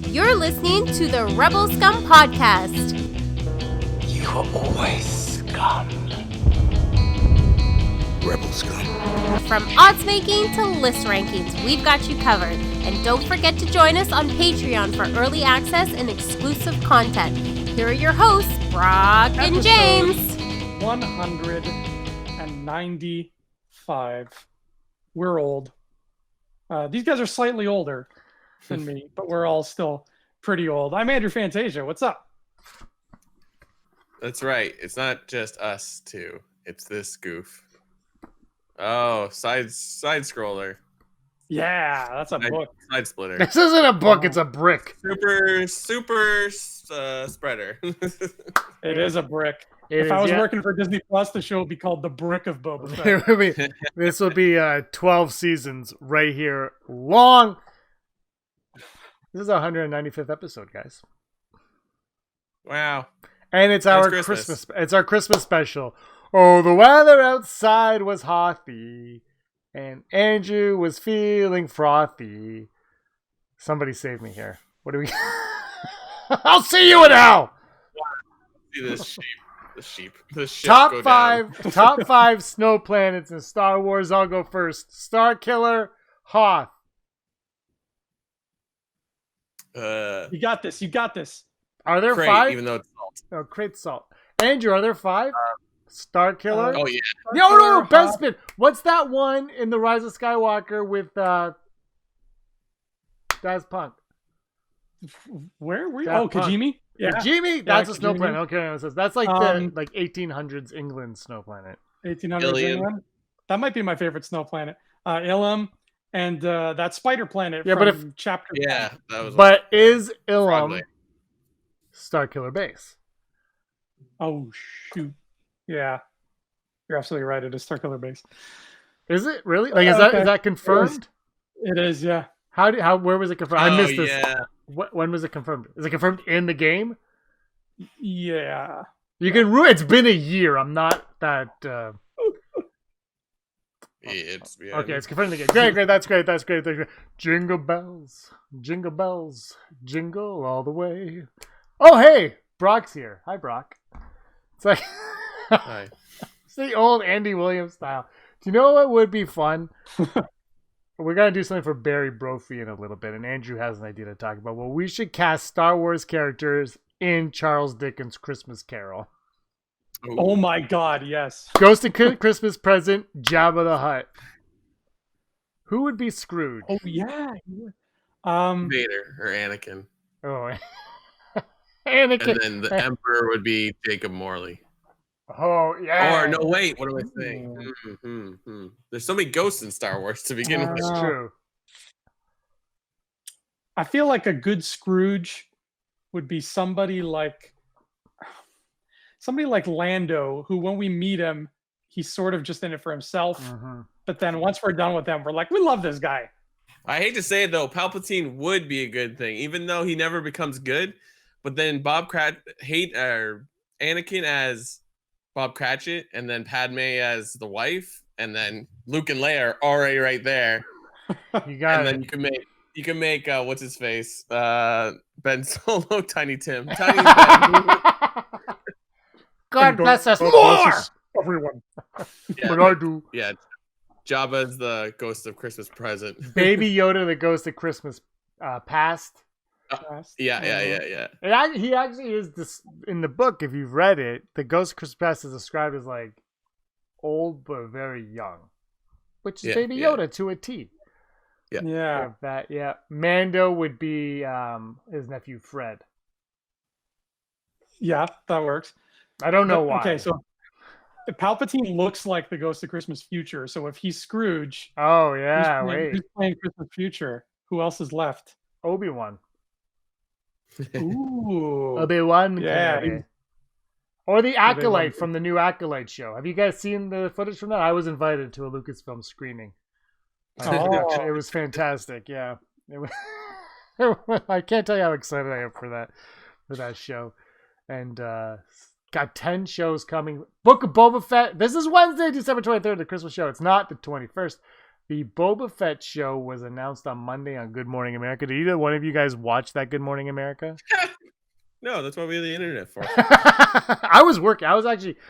You're listening to the Rebel Scum podcast. You are always scum. Rebel Scum. From odds making to list rankings, we've got you covered. And don't forget to join us on Patreon for early access and exclusive content. Here are your hosts, Brock and James. 195. We're old. These guys are slightly older than me, but we're all still pretty old. I'm Andrew Fantasia. What's up? That's right. It's not just us two. It's this goof. Oh, side scroller. Yeah, that's a book. Side splitter. This isn't a book, it's a brick. Super spreader. It is a brick. If I was working for Disney Plus, the show would be called The Brick of Boba Fett. This will be 12 seasons right here. Long. This is our 195th episode, guys. Wow. And it's our Christmas. It's our Christmas special. Oh, the weather outside was hothy, and Andrew was feeling frothy. Somebody save me here. What do we? I'll see you in hell. See this sheep. The ship top go five. Down. Top 5 snow planets in Star Wars. I'll go first. Star Killer, Hoth. You got this. Are there Crate, 5? even though it's salt. No, crate salt. Andrew, are there 5? Star Killer? Oh, yeah. No, Benspin. What's that one in The Rise of Skywalker with Daz Punk? Where were you? Daft Oh, Punk. Kajimi? Yeah. Kajimi? That's a snow Kajimi. planet. Okay, that's like the 1800s England snow planet. 1800s England. That might be my favorite snow planet. Ilum and that spider planet from chapter 1. Yeah, that was. But is Ilum Probably. Star Killer Base? Oh, shoot. Yeah. You're absolutely right. It is Star Killer Base. Is it really? Like, is that confirmed? It is, yeah. Where was it confirmed? I missed this. Yeah. When was it confirmed? Is it confirmed in the game? Yeah. You can ruin. It's been a year. I'm not that. Yeah. Okay, it's confirmed in the game. Great. That's great. Jingle bells, jingle all the way. Oh, hey, Brock's here. Hi, Brock. It's like Hi. it's the old Andy Williams style. Do you know what would be fun? We're going to do something for Barry Brophy in a little bit, and Andrew has an idea to talk about. Well, we should cast Star Wars characters in Charles Dickens' Christmas Carol. Oh my God, yes. Ghost of Christmas Present, Jabba the Hutt. Who would be Scrooge? Oh, yeah. Vader or Anakin. Oh, Anakin. And then the Emperor would be Jacob Morley. Oh, yeah. Or, no, wait, what am I saying? There's so many ghosts in Star Wars to begin with. That's true. I feel like a good Scrooge would be somebody like Lando, who when we meet him, he's sort of just in it for himself. Mm-hmm. But then once we're done with him, we're like, we love this guy. I hate to say it, though, Palpatine would be a good thing, even though he never becomes good. But then Anakin as Bob Cratchit, and then Padme as the wife, and then Luke and Leia are already right there. You got and it. then you can make what's his face? Ben Solo, Tiny Tim. Tiny Ben. God bless us more! Bless everyone. Yeah, But I do. Yeah. Jabba's the Ghost of Christmas Present. Baby Yoda, the Ghost of Christmas Past. Yeah. He actually is this in the book. If you've read it, the Ghost of Christmas Past is described as like old but very young, which is Baby Yoda to a T. Yeah. Mando would be his nephew Fred. Yeah, that works. I don't know why. Okay, so Palpatine looks like the Ghost of Christmas Future. So if he's Scrooge, who's playing Christmas Future? Who else is left? Obi-Wan. Ooh. Obi-Wan. Yeah. Or the Acolyte from the new Acolyte show. Have you guys seen the footage from that? I was invited to a Lucasfilm screening. It was fantastic. Yeah. I can't tell you how excited I am for that show. And got 10 shows coming. Book of Boba Fett. This is Wednesday, December 23rd, the Christmas show. It's not the 21st. The Boba Fett show was announced on Monday on Good Morning America. Did either one of you guys watch that Good Morning America? No, that's what we have the internet for. I was working. I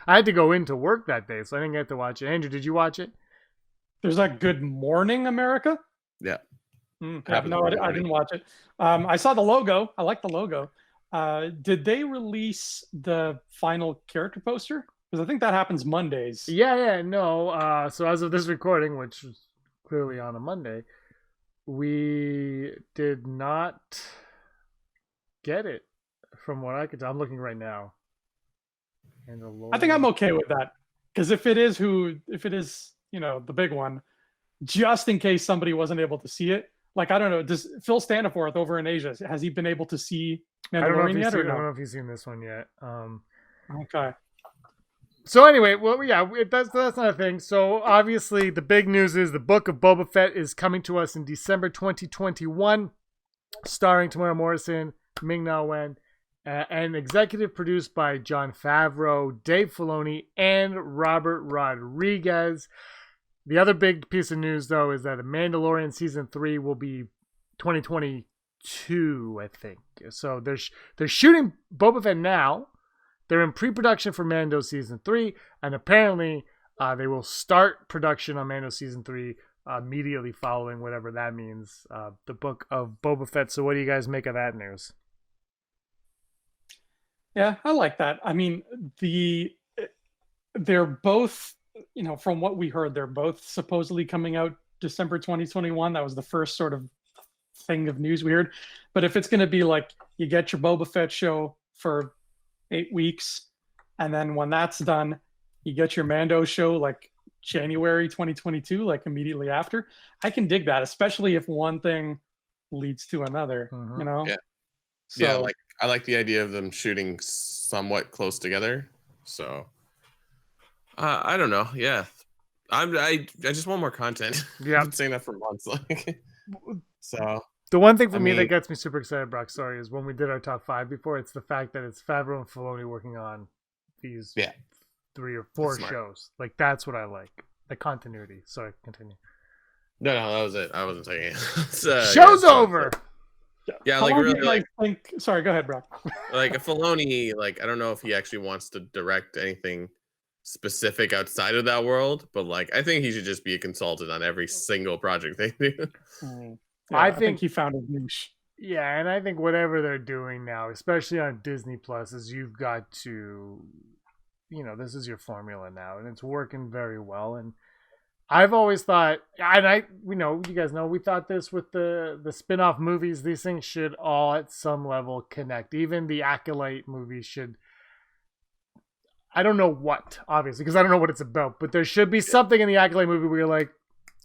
had to go into work that day, so I didn't get to watch it. Andrew, did you watch it? There's that Good Morning America? Yeah. Yeah, no, I didn't watch it. I saw the logo. I like the logo. Did they release the final character poster? Because I think that happens Mondays. No. So as of this recording, which was clearly on a Monday, we did not get it from what I could tell. I'm looking right now. And I think I'm okay with that. Because if it is, the big one, just in case somebody wasn't able to see it, like, I don't know, does Phil Staniforth over in Asia, has he been able to see Mandalorian yet? I don't know if he's seen this one yet. Okay. So anyway, well, yeah, that's not a thing. So obviously the big news is the Book of Boba Fett is coming to us in December 2021, starring Tamara Morrison, Ming-Na Wen, and executive produced by Jon Favreau, Dave Filoni, and Robert Rodriguez. The other big piece of news, though, is that The Mandalorian Season 3 will be 2022, I think. So they're shooting Boba Fett now. They're in pre-production for Mando Season 3, and apparently they will start production on Mando Season 3 immediately following whatever that means, the Book of Boba Fett. So what do you guys make of that news? Yeah, I like that. I mean, they're both, from what we heard, they're both supposedly coming out December 2021. That was the first sort of thing of news we heard. But if it's going to be like, you get your Boba Fett show for 8 weeks, and then when that's done, you get your Mando show like January 2022, like immediately after, I can dig that, especially if one thing leads to another. Yeah. So, like, I like the idea of them shooting somewhat close together. So I don't know. Yeah, I just want more content. Yeah, I've been saying that for months. So the one thing for me that gets me super excited, Brock, sorry, is when we did our top 5 before, it's the fact that it's Favreau and Filoni working on these 3 or 4 shows. Like, that's what I like. The continuity. Sorry, continue. No, that was it. I wasn't saying it. Show's over. Yeah, like really, sorry, go ahead, Brock. Like a Filoni, like, I don't know if he actually wants to direct anything specific outside of that world, but like, I think he should just be a consultant on every single project they do. Yeah, I think he found a niche. Yeah, and I think whatever they're doing now, especially on Disney Plus, is you've got to, this is your formula now, and it's working very well. And I've always thought, and you guys know, we thought this with the spin-off movies, these things should all at some level connect. Even the Acolyte movie should, I don't know what, obviously, because I don't know what it's about, but there should be something in the Acolyte movie where you're like,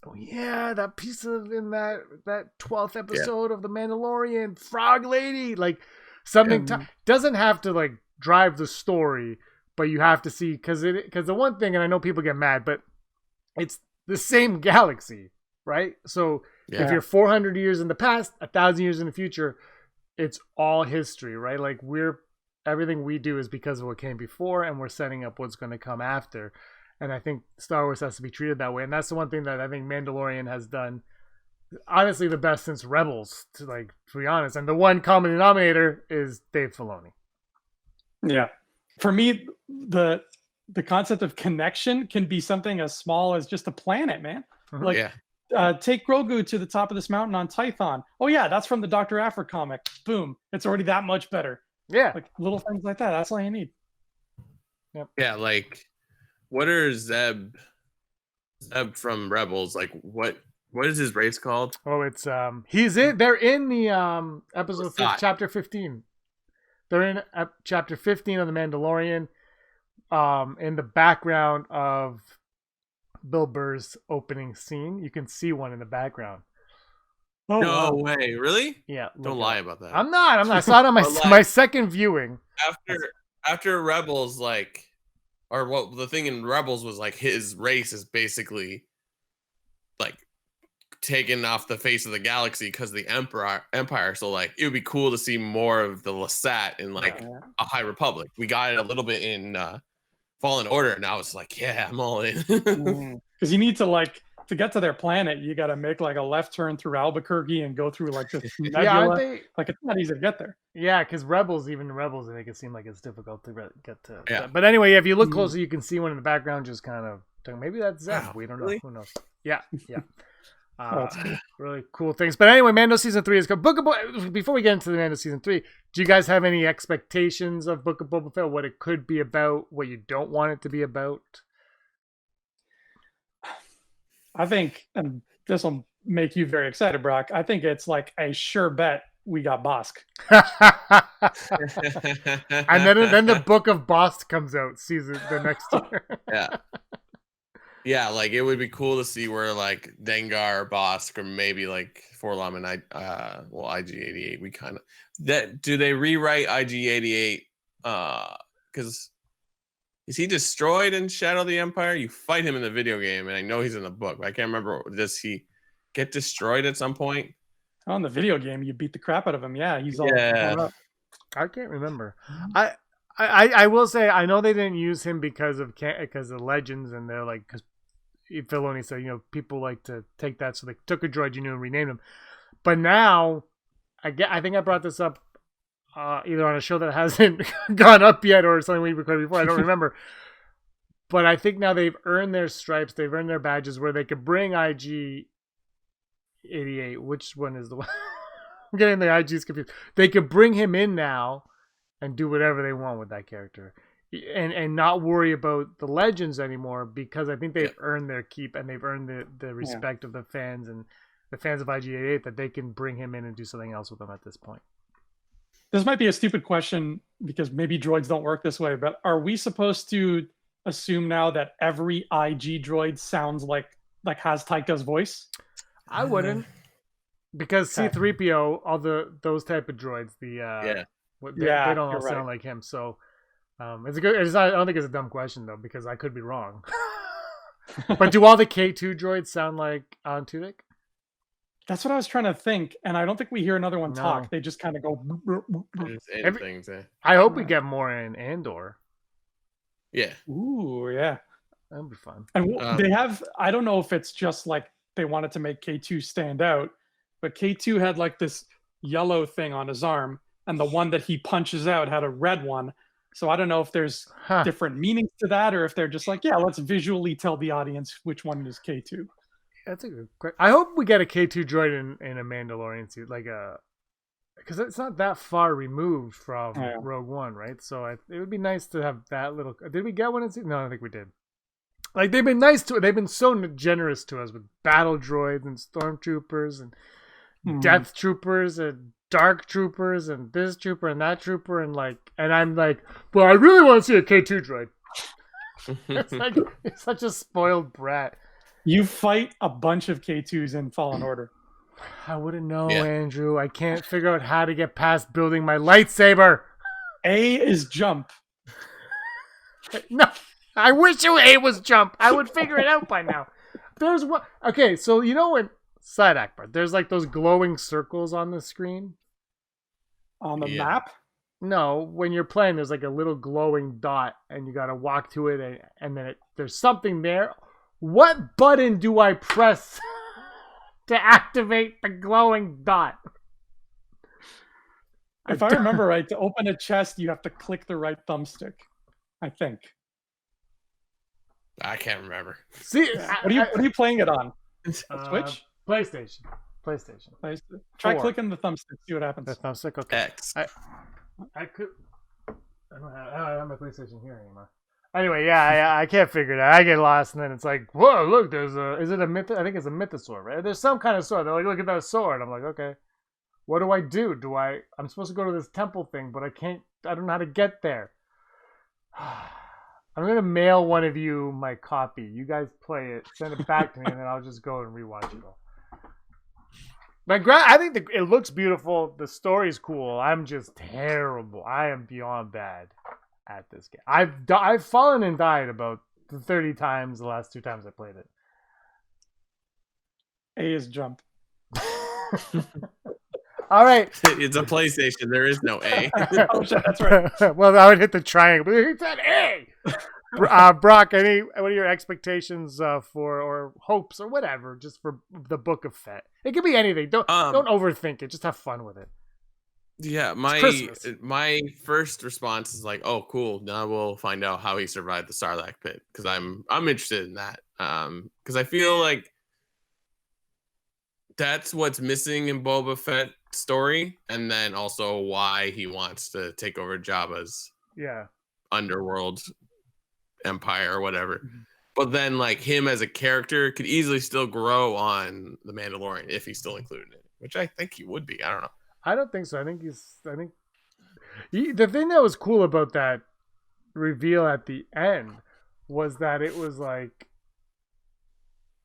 oh yeah, that piece in that 12th episode of The Mandalorian, Frog Lady, like something doesn't have to like drive the story, but you have to see, because the one thing, and I know people get mad, but it's the same galaxy, right? So if you're 400 years in the past, 1,000 years in the future, it's all history, right? Like everything we do is because of what came before, and we're setting up what's going to come after. And I think Star Wars has to be treated that way. And that's the one thing that I think Mandalorian has done, honestly, the best since Rebels, to be honest. And the one common denominator is Dave Filoni. Yeah. For me, the concept of connection can be something as small as just a planet, man. Take Grogu to the top of this mountain on Tython. Oh, yeah, that's from the Dr. Aphra comic. Boom. It's already that much better. Yeah. Like little things like that. That's all you need. Yep. Yeah, like, what are Zeb from Rebels, like, what is his race called? Oh, it's they're in the episode chapter 15. They're in chapter 15 of The Mandalorian, in the background of Bill Burr's opening scene. You can see one in the background. Oh, no way, really? Yeah. Don't lie about that. I'm not. I saw it on my second viewing. After Rebels, like, or what the thing in Rebels was like, his race is basically like taken off the face of the galaxy because of the Empire. So like, it would be cool to see more of the Lasat in like a High Republic. We got it a little bit in Fallen Order, and I was like, yeah, I'm all in. Because you need to like to get to their planet, you got to make like a left turn through Albuquerque and go through like this nebula. Yeah, aren't they? Like it's not easy to get there. Yeah, because Rebels, they make it seem like it's difficult to get to. Yeah. But anyway, if you look closer, you can see one in the background just kind of. Maybe that's Zeb. Wow, We don't know. really? Who knows? Yeah. That's cool. Really cool things. But anyway, Mando season 3 is coming. Book of Boba. Before we get into the Mando season 3, do you guys have any expectations of Book of Boba Fett? What it could be about? What you don't want it to be about? I think, and this will make you very excited, Brock. I think it's like a sure bet we got Bosk. And then the Book of Bosk comes out the next year. Yeah, like it would be cool to see where like Dengar or Bosk or maybe like Forlom and IG-88. We kind of do they rewrite IG-88? Because is he destroyed in Shadow of the Empire? You fight him in the video game, and I know he's in the book, but I can't remember. Does he get destroyed at some point? On the video game, you beat the crap out of him. Yeah, he's all up. I can't remember. I will say I know they didn't use him because of Legends, and they're like because Filoni said people like to take that, so they took a droid and renamed him. But now, I think I brought this up either on a show that hasn't gone up yet or something we recorded before. I don't remember. But I think now they've earned their stripes, they've earned their badges, where they could bring IG-88. Which one is the one? I'm getting the IGs confused. They could bring him in now and do whatever they want with that character, and not worry about the Legends anymore, because I think they've earned their keep and they've earned the respect of the fans and the fans of IG-88 that they can bring him in and do something else with them at this point. This might be a stupid question because maybe droids don't work this way, but are we supposed to assume now that every IG droid sounds like has Taika's voice? I wouldn't, because C-3PO, all those type of droids, they don't all sound like him. So it's a good. I don't think it's a dumb question though, because I could be wrong. But do all the K2 droids sound like Alan Tudyk? That's what I was trying to think, and I don't think we hear another one talk. They just kind of go. I hope we get more in Andor. Yeah. Ooh, yeah. That'd be fun. And they have. I don't know if it's just like they wanted to make K2 stand out, but K2 had like this yellow thing on his arm, and the one that he punches out had a red one. So I don't know if there's different meanings to that, or if they're just like, let's visually tell the audience which one is K2. That's a good question. I hope we get a K2 droid in a Mandalorian suit, because it's not that far removed from Rogue One, right? So it would be nice to have that little. Did we get one in suit? No, I don't think we did. Like they've been nice to. They've been so generous to us with battle droids and stormtroopers and death troopers and dark troopers and this trooper and that trooper and I'm like, well, I really want to see a K2 droid. It's such a spoiled brat. You fight a bunch of K2s in Fallen Order. I wouldn't know, Andrew. I can't figure out how to get past building my lightsaber. A is jump. No, I wish A was jump. I would figure it out by now. There's one. Okay, so when side Akbar, there's like those glowing circles on the screen. On the map? No, when you're playing, there's like a little glowing dot, and you got to walk to it, and then there's something there. What button do I press to activate the glowing dot? If I remember right, to open a chest, you have to click the right thumbstick, I think. I can't remember. See, what are you playing it on? Switch? PlayStation. Try clicking the thumbstick, see what happens. The thumbstick, okay. X. I don't have my PlayStation here anymore. Anyway, I can't figure it out. I get lost, and then it's like, whoa, look, is it a myth? I think it's a mythosaur, right? There's some kind of sword. They're like, look at that sword. I'm like, okay, what do I do? I'm supposed to go to this temple thing, but I don't know how to get there. I'm going to mail one of you my copy. You guys play it, send it back to me, and then I'll just go and rewatch it all. I think it looks beautiful. The story's cool. I'm just terrible. I am beyond bad at this game. I've fallen and died about 30 times the last 2 times I played it. A is jump. All right. It's a PlayStation. There is no A. Oh, shit, that's right. Well, I would hit the triangle, but it said A. Brock, what are your expectations for, or hopes or whatever, just for the Book of Fett? It could be anything. Don't overthink it. Just have fun with it. Yeah, my first response is like, oh, cool. Now we'll find out how he survived the Sarlacc pit, because I'm interested in that. Because I feel like that's what's missing in Boba Fett's story, and then also why he wants to take over Jabba's underworld empire or whatever. Mm-hmm. But then, like, him as a character could easily still grow on the Mandalorian if he's still included in it, which I think he would be. I don't know. I don't think so. I think the thing that was cool about that reveal at the end was that it was like,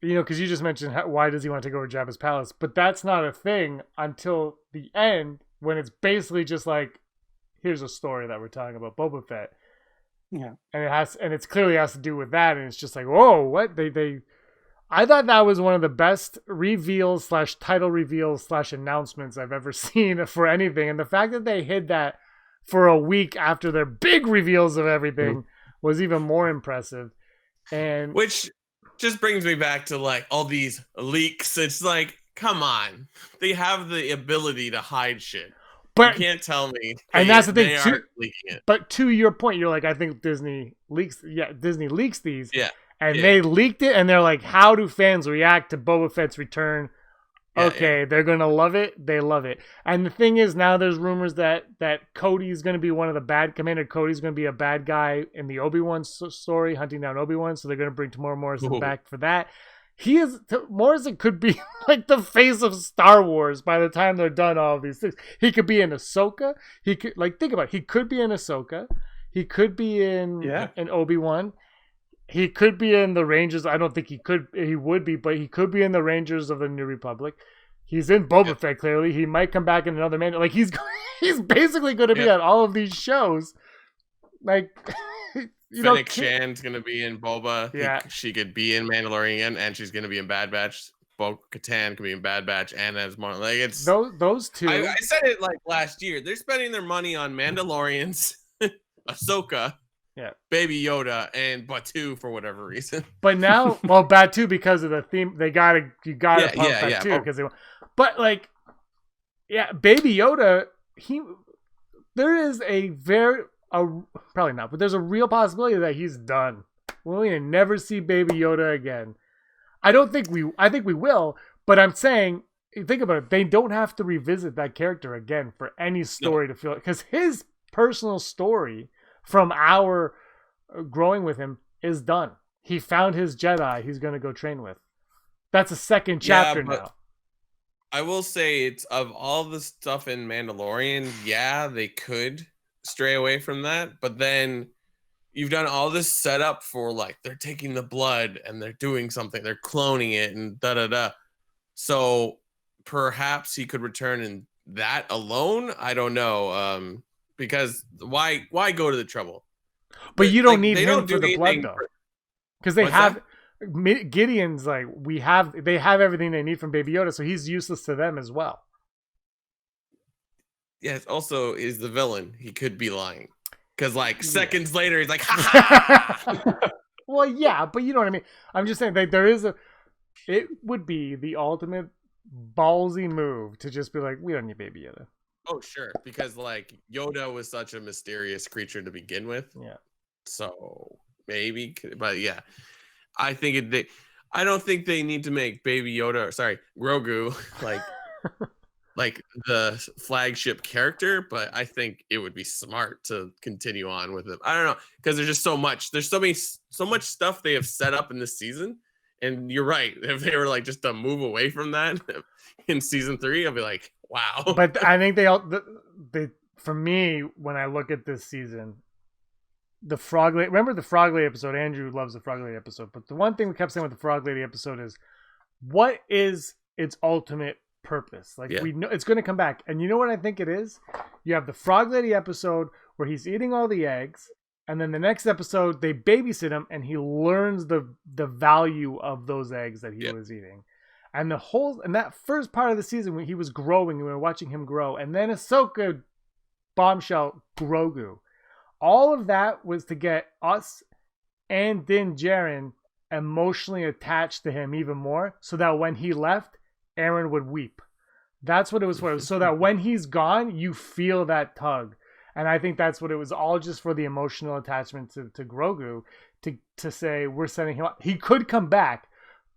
because you just mentioned why does he want to take over Jabba's palace, but that's not a thing until the end, when it's basically just like, here's a story that we're talking about Boba Fett. Yeah, and it clearly has to do with that, and it's just like, whoa, what they. I thought that was one of the best reveals / title reveals / announcements I've ever seen for anything. And the fact that they hid that for a week after their big reveals of everything was even more impressive. And which just brings me back to like all these leaks. It's like, come on. They have the ability to hide shit. But you can't tell me. And that's the thing too. But to your point, you're like, I think Disney leaks these. Yeah. And they leaked it, and they're like, how do fans react to Boba Fett's return? They're going to love it. They love it. And the thing is, now there's rumors that Cody's going to be one of the Commander Cody's going to be a bad guy in the Obi-Wan story, hunting down Obi-Wan, so they're going to bring Tamora Morrison back for that. Morrison could be like the face of Star Wars by the time they're done all of these things. He could be in Ahsoka. He could, think about it. He could be in Ahsoka. He could be in Obi-Wan. He could be in the Rangers. I don't think he would be, but he could be in the Rangers of the New Republic. He's in Boba Fett, clearly. He might come back in another man. Like, he's basically going to be on all of these shows. Like, Fennec Shan's going to be in Boba. Yeah. She could be in Mandalorian, and she's going to be in Bad Batch. Bo-Katan could be in Bad Batch, and as more. Like, it's those two. I said it like last year. They're spending their money on Mandalorians, Ahsoka, Baby Yoda, and Batu for whatever reason. But now, Batu because of the theme, you gotta pump Batu because they. But like, Baby Yoda, there is probably not, but there's a real possibility that he's done. We'll never see Baby Yoda again. I think we will, but I'm saying, think about it. They don't have to revisit that character again for any story to feel, because his personal story from our growing with him is done. He found his Jedi he's going to go train with. That's a second chapter now. I will say, it's of all the stuff in Mandalorian, they could stray away from that, but then you've done all this setup for like they're taking the blood and they're doing something, they're cloning it and da. So perhaps he could return in that alone. I don't know. Because why go to the trouble? But you don't need him for the blood though, because they have Gideon's like they have everything they need from Baby Yoda, so he's useless to them as well. Yes, also is the villain. He could be lying. Because like seconds later, he's like, ha. Well, yeah, but you know what I mean? I'm just saying that it would be the ultimate ballsy move to just be like, we don't need Baby Yoda. Oh, sure. Because like Yoda was such a mysterious creature to begin with. Yeah. So maybe, but yeah, I don't think they need to make Baby Yoda, Grogu, like the flagship character, but I think it would be smart to continue on with it. I don't know, because there's just so much. There's so much stuff they have set up in this season, and you're right. If they were like just to move away from that in season 3, I'll be like, wow. But I think they for me, when I look at this season, the Frog Lady. Remember the Frog Lady episode? Andrew loves the Frog Lady episode, but the one thing we kept saying with the Frog Lady episode is, what is its ultimate purpose? We know it's going to come back, and you know what I think it is? You have the Frog Lady episode where he's eating all the eggs, and then the next episode they babysit him and he learns the value of those eggs that he was eating, and that first part of the season when he was growing, we were watching him grow, and then Ahsoka bombshell Grogu, all of that was to get us and Din Djarin emotionally attached to him even more, so that when he left, Aaron would weep. That's what it was for. It was so that when he's gone, you feel that tug. And I think that's what it was, all just for the emotional attachment to Grogu, to say we're sending him up. He could come back,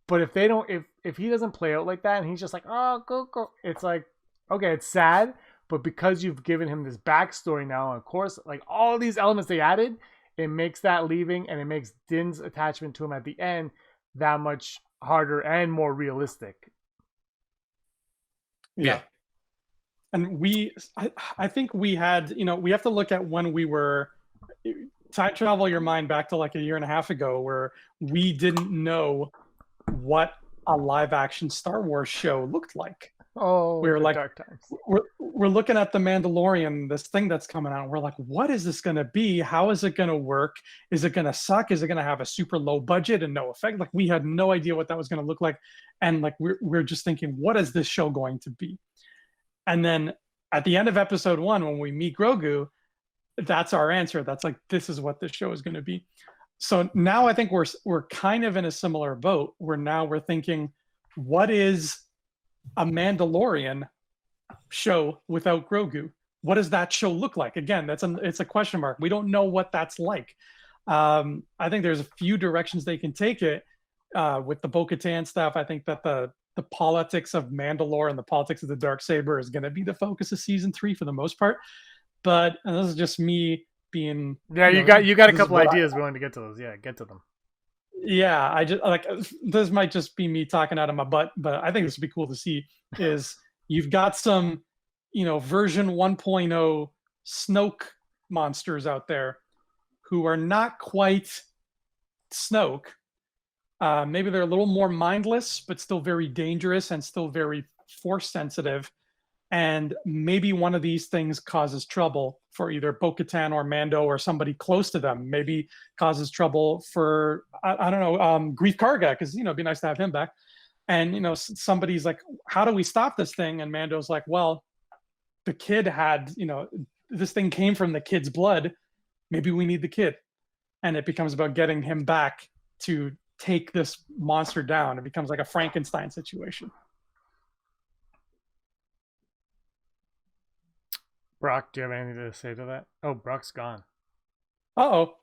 but if they don't, if he doesn't play out like that and he's just like, oh, go, it's like, okay, it's sad, but because you've given him this backstory now, of course, like all these elements they added, it makes that leaving and it makes Din's attachment to him at the end that much harder and more realistic. Yeah. And I think we had, we have to look at when we were, time travel your mind back to like a year and a half ago, where we didn't know what a live action Star Wars show looked like. Oh, we were like, dark times. We're looking at the Mandalorian, this thing that's coming out. And we're like, what is this going to be? How is it going to work? Is it going to suck? Is it going to have a super low budget and no effect? Like, we had no idea what that was going to look like. And like, we're just thinking, what is this show going to be? And then at the end of episode 1, when we meet Grogu, that's our answer. That's like, this is what this show is going to be. So now I think we're kind of in a similar boat where now we're thinking, what is a Mandalorian show without Grogu? What does that show look like? Again, it's a question mark. We don't know what that's like. I think there's a few directions they can take it with the Bo-Katan stuff. I think that the politics of Mandalore and the politics of the Darksaber is going to be the focus of season 3 for the most part. But this is just me being. Yeah, you got a couple ideas. We want to get to those. Yeah, get to them. Yeah, I just like, this might just be me talking out of my butt, but I think this would be cool to see. Is you've got some, version 1.0 Snoke monsters out there who are not quite Snoke. Maybe they're a little more mindless, but still very dangerous and still very force sensitive. And maybe one of these things causes trouble for either Bo-Katan or Mando or somebody close to them. Maybe causes trouble for, I don't know, Greef Karga, because, it'd be nice to have him back. And, somebody's like, how do we stop this thing? And Mando's like, well, the kid had, this thing came from the kid's blood. Maybe we need the kid. And it becomes about getting him back to take this monster down. It becomes like a Frankenstein situation. Brock, do you have anything to say to that? Oh, Brock's gone. Uh-oh.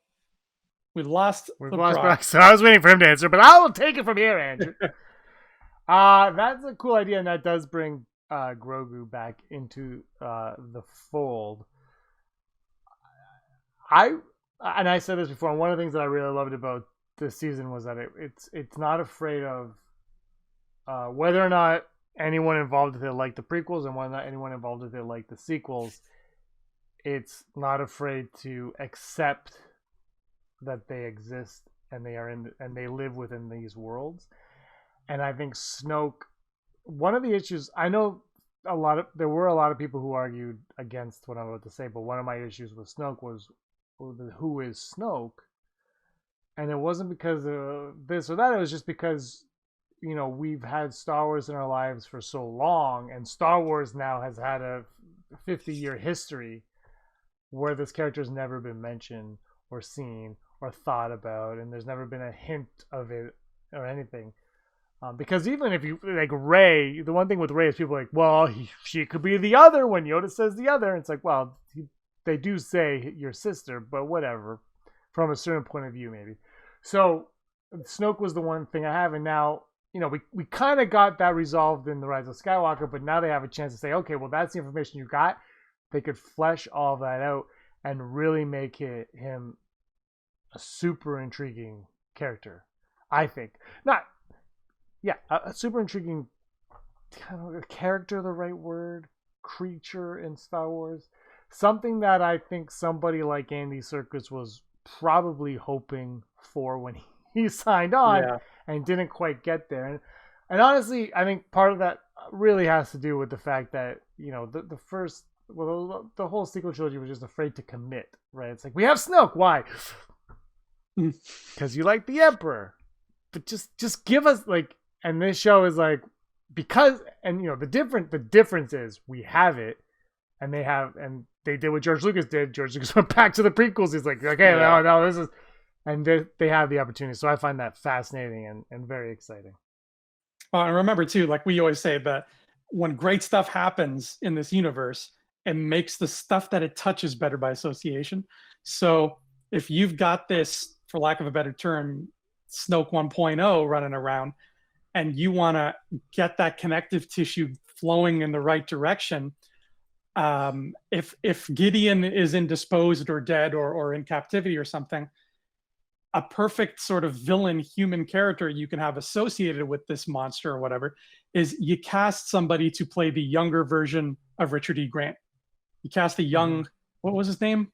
We've lost Brock. So I was waiting for him to answer, but I will take it from here, Andrew. That's a cool idea, and that does bring Grogu back into the fold. I said this before, and one of the things that I really loved about this season was that it's not afraid of whether or not anyone involved with it liked the prequels and whether or not anyone involved with it liked the sequels. It's not afraid to accept that they exist and they live within these worlds. And I think Snoke, one of the issues, I know there were a lot of people who argued against what I'm about to say, but one of my issues with Snoke was who is Snoke? And it wasn't because of this or that, it was just because, we've had Star Wars in our lives for so long, and Star Wars now has had a 50-year history where this character has never been mentioned or seen or thought about, and there's never been a hint of it or anything. Because even if you, like Rey, the one thing with Rey is people are like, well, she could be the other when Yoda says the other. And it's like, well, they do say your sister, but whatever, from a certain point of view, maybe. So Snoke was the one thing I have, and now, we kind of got that resolved in The Rise of Skywalker, but now they have a chance to say, okay, well, that's the information you got. They could flesh all that out and really make him a super intriguing character, I think. A super intriguing kind of character, the right word, creature in Star Wars. Something that I think somebody like Andy Serkis was probably hoping for when he signed on and didn't quite get there. And honestly, I think part of that really has to do with the fact that, the whole sequel trilogy was just afraid to commit, right? It's like, we have Snoke. Why? Because you like the Emperor. But just give us, and this show is like, because, and the difference is we have it, and they did what George Lucas did. George Lucas went back to the prequels. He's like, okay, no, this is, and they have the opportunity. So I find that fascinating and very exciting. And remember too, like we always say, that when great stuff happens in this universe, it makes the stuff that it touches better by association. So if you've got this, for lack of a better term, Snoke 1.0 running around, and you want to get that connective tissue flowing in the right direction, if Gideon is indisposed or dead or in captivity or something, a perfect sort of villain human character you can have associated with this monster or whatever is you cast somebody to play the younger version of Richard E. Grant. You cast a young, what was his name?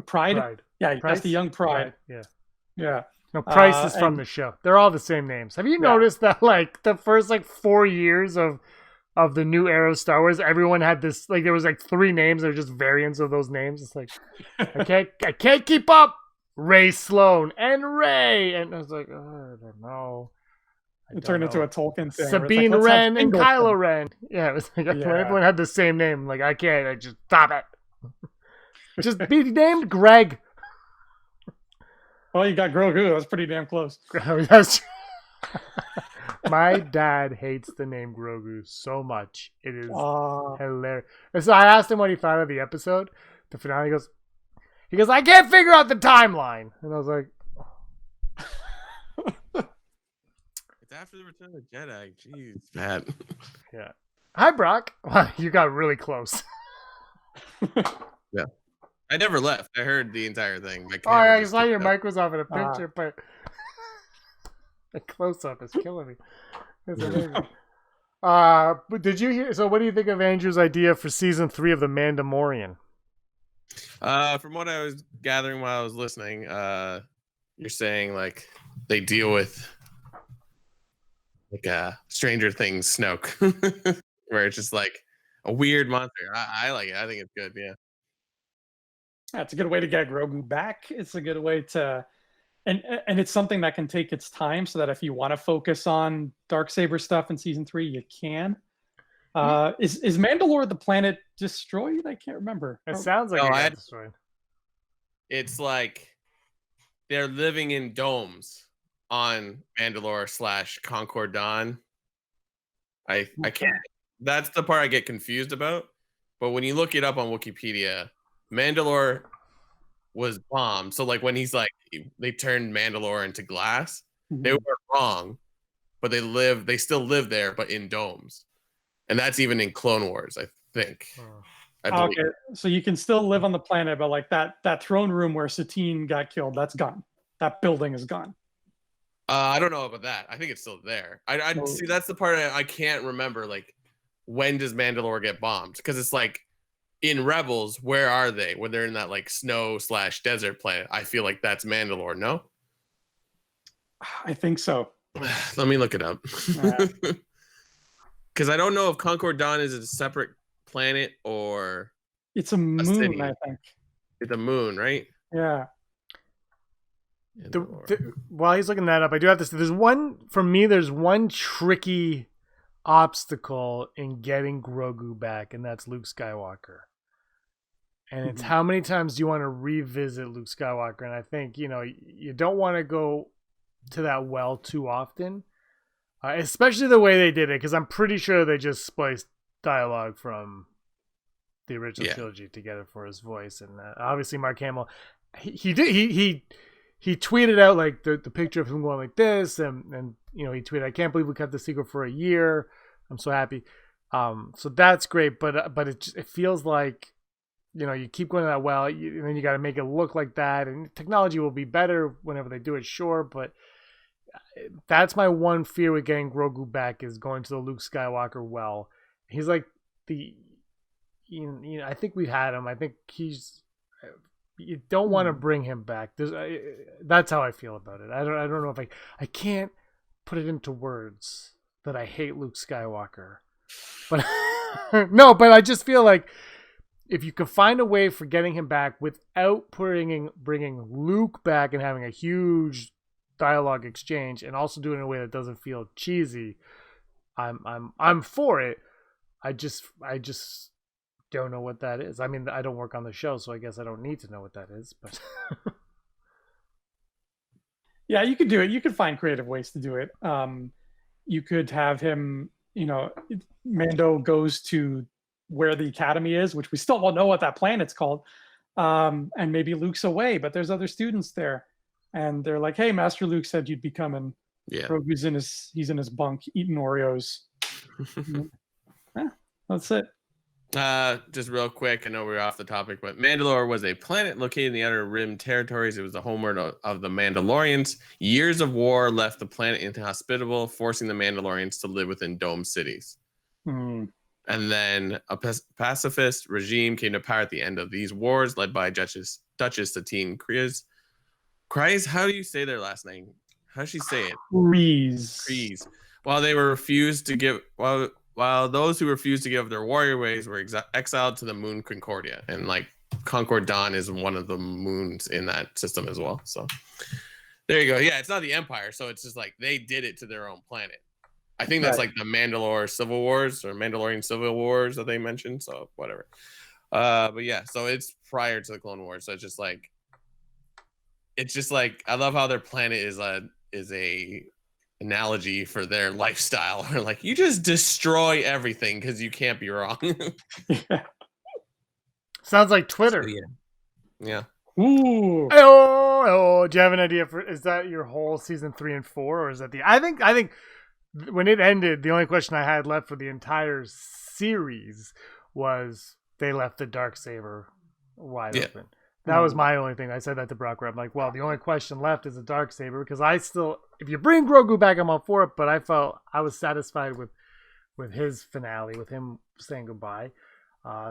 Pride? Yeah, you cast a young Pride. Yeah. Yeah. No, Price is from the show. They're all the same names. Have you noticed that, like, the first, 4 years of the new era of Star Wars, everyone had this, there was, 3 names that are just variants of those names. It's like, I can't keep up. Ray Sloan and Ray. And I was like, oh, I don't know. It turned into a Tolkien thing. Sabine Wren and Kylo Ren. Yeah, it was like everyone had the same name. Like, I just stop it. Just be named Greg. Well, you got Grogu. That's pretty damn close. That's my dad hates the name Grogu so much. It is hilarious. And so I asked him what he thought of the episode. The finale he goes, I can't figure out the timeline. And I was like, it's after the Return of the Jedi. Jeez, Matt. Yeah. Hi, Brock. Wow, you got really close. Yeah. I never left. I heard the entire thing. I saw your mic was off in a picture, but the close-up is killing me. It's amazing. But did you hear? So, what do you think of Andrew's idea for season 3 of The Mandalorian? From what I was gathering while I was listening, you're saying they deal with Stranger Things Snoke, where it's just a weird monster. I like it. I think it's good. Yeah. That's a good way to get Grogu back. It's a good way to, and it's something that can take its time, so that if you want to focus on Darksaber stuff in season 3, you can. Is Mandalore the planet destroyed? I can't remember. It sounds like it got destroyed. It's like they're living in domes on Mandalore / Concord Dawn. I can't. That's the part I get confused about. But when you look it up on Wikipedia, Mandalore was bombed. So when he's they turned Mandalore into glass, they were wrong, but they still live there, but in domes. And that's even in Clone Wars, I think. Okay, so you can still live on the planet, but that throne room where Satine got killed, that's gone. That building is gone. I don't know about that. I think it's still there. I see. That's the part I can't remember. When does Mandalore get bombed? Because it's in Rebels, where are they? When they're in that snow / desert planet, I feel like that's Mandalore. No, I think so. Let me look it up. Because I don't know if Concord Dawn is a separate planet or it's a moon. I think it's a moon, right? Yeah. While he's looking that up, I do have to say there's one tricky obstacle in getting Grogu back, and that's Luke Skywalker. And it's how many times do you want to revisit Luke Skywalker? And I think, you don't want to go to that well too often, especially the way they did it, because I'm pretty sure they just spliced dialogue from the original trilogy together for his voice. And obviously Mark Hamill, he tweeted out the picture of him going like this, and he tweeted, I can't believe we kept the secret for a year. I'm so happy. So that's great, but it feels like, you keep going to that well, and then you got to make it look like that, and technology will be better whenever they do it, sure, but that's my one fear with getting Grogu back, is going to the Luke Skywalker well. He's like I think we've had him. I think you don't want to bring him back. That's how I feel about it. I don't know if I can't put it into words that I hate Luke Skywalker, but no, but I just feel like if you can find a way for getting him back without bringing Luke back and having a huge dialogue exchange, and also doing it in a way that doesn't feel cheesy, I'm for it. I just don't know what that is. I mean, I don't work on the show, so I guess I don't need to know what that is, but Yeah, you could do it. You could find creative ways to do it. You could have him, Mando goes to where the academy is, which we still don't know what that planet's called. And maybe Luke's away, but there's other students there. And they're like, hey, Master Luke said you'd be coming. Yeah. Grogu's he's in his bunk eating Oreos. Yeah, that's it. Just real quick, I know we're off the topic, but Mandalore was a planet located in the Outer Rim territories. It was the homeworld of the Mandalorians. Years of war left the planet inhospitable, forcing the Mandalorians to live within domed cities. And then a pacifist regime came to power at the end of these wars, led by Duchess Satine Kryze. Kryze, how do you say their last name? How does she say it? Kryze. While those who refused to give up their warrior ways were exiled to the moon Concordia, and like Concord Dawn is one of the moons in that system as well. So there you go. Yeah, it's not the Empire, so it's just like they did it to their own planet. I think that's like the Mandalore Civil Wars or Mandalorian Civil Wars that they mentioned. So whatever. But yeah, so it's prior to the Clone Wars. So it's just like I love how their planet is a analogy for their lifestyle. Or like you just destroy everything because you can't be wrong. Yeah. Sounds like Twitter. So, yeah. Ooh. Oh, do you have an idea is that your whole season 3 and 4, or is that I think when it ended, the only question I had left for the entire series was they left the Darksaber wide open. That was my only thing. I said that to Brock. Where I'm like, well, the only question left is the Darksaber, because if you bring Grogu back, I'm all for it. But I felt I was satisfied with his finale, with him saying goodbye.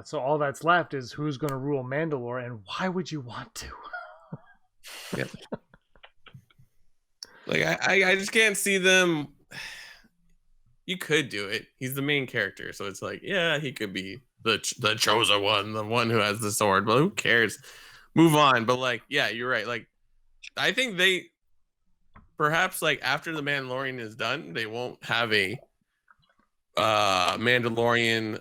So all that's left is who's going to rule Mandalore, and why would you want to? Yep. Like I just can't see them. You could do it. He's the main character, so it's like, yeah, he could be the chosen one, the one who has the sword. But who cares? Move on. But like, yeah, you're right. Like, I think they perhaps like after the Mandalorian is done, they won't have a Mandalorian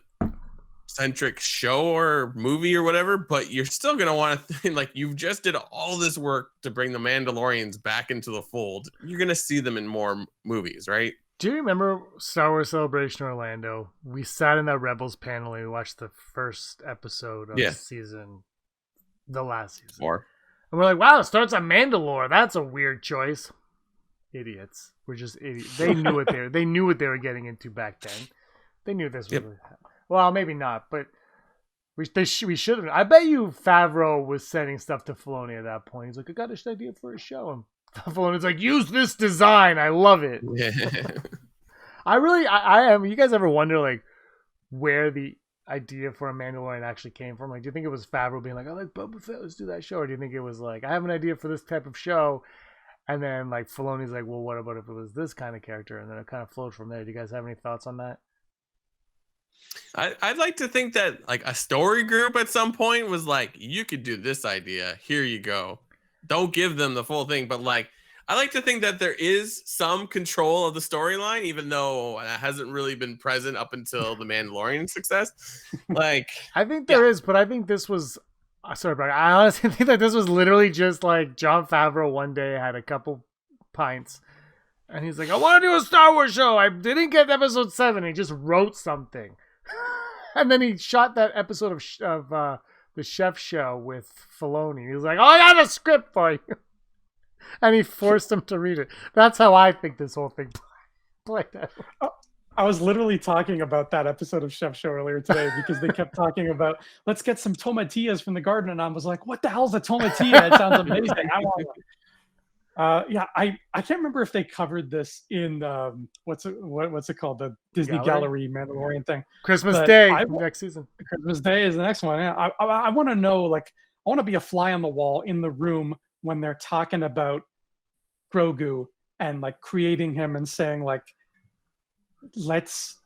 centric show or movie or whatever, but you're still gonna want to think like you've just did all this work to bring the Mandalorians back into the fold. You're gonna see them in more movies, right? Do you remember Star Wars Celebration Orlando? We sat in that Rebels panel and we watched the first episode of the last season. 4. And we're like, wow, it starts on Mandalore. That's a weird choice. Idiots. We're just idiots. They knew what they were getting into back then. They knew this was well, maybe not, but we should have. I bet you Favreau was sending stuff to Filoni at that point. He's like, I got this idea for a show. And Filoni's like, use this design. I love it. Yeah. I am. You guys ever wonder like where the idea for a Mandalorian actually came from? Like, do you think it was Favreau being like, I like Boba Fett, let's do that show? Or do you think it was like, I have an idea for this type of show, and then like Filoni's like, well, what about if it was this kind of character? And then it kind of flowed from there. Do you guys have any thoughts on that? I'd like to think that like a story group at some point was like, you could do this idea. Here you go. Don't give them the full thing, but like I like to think that there is some control of the storyline, even though it hasn't really been present up until the Mandalorian success. Like I think there is, but I think this was sorry, Brian. I honestly think that this was literally just like Jon Favreau one day had a couple pints and he's like, I want to do a Star Wars show. I didn't get episode 7. He just wrote something. And then he shot that episode of the Chef Show with Filoni. He was like, oh, I got a script for you. And he forced him to read it. That's how I think this whole thing played out. I was literally talking about that episode of Chef Show earlier today because they kept talking about, let's get some tomatillas from the garden. And I was like, what the hell's a tomatilla? It sounds amazing. I want one. I can't remember if they covered this in what's it called, the Disney Gallery Mandalorian thing. Christmas Day next season. Christmas Day is the next one. Yeah, I want to know, like, I want to be a fly on the wall in the room when they're talking about Grogu and like creating him and saying like, let's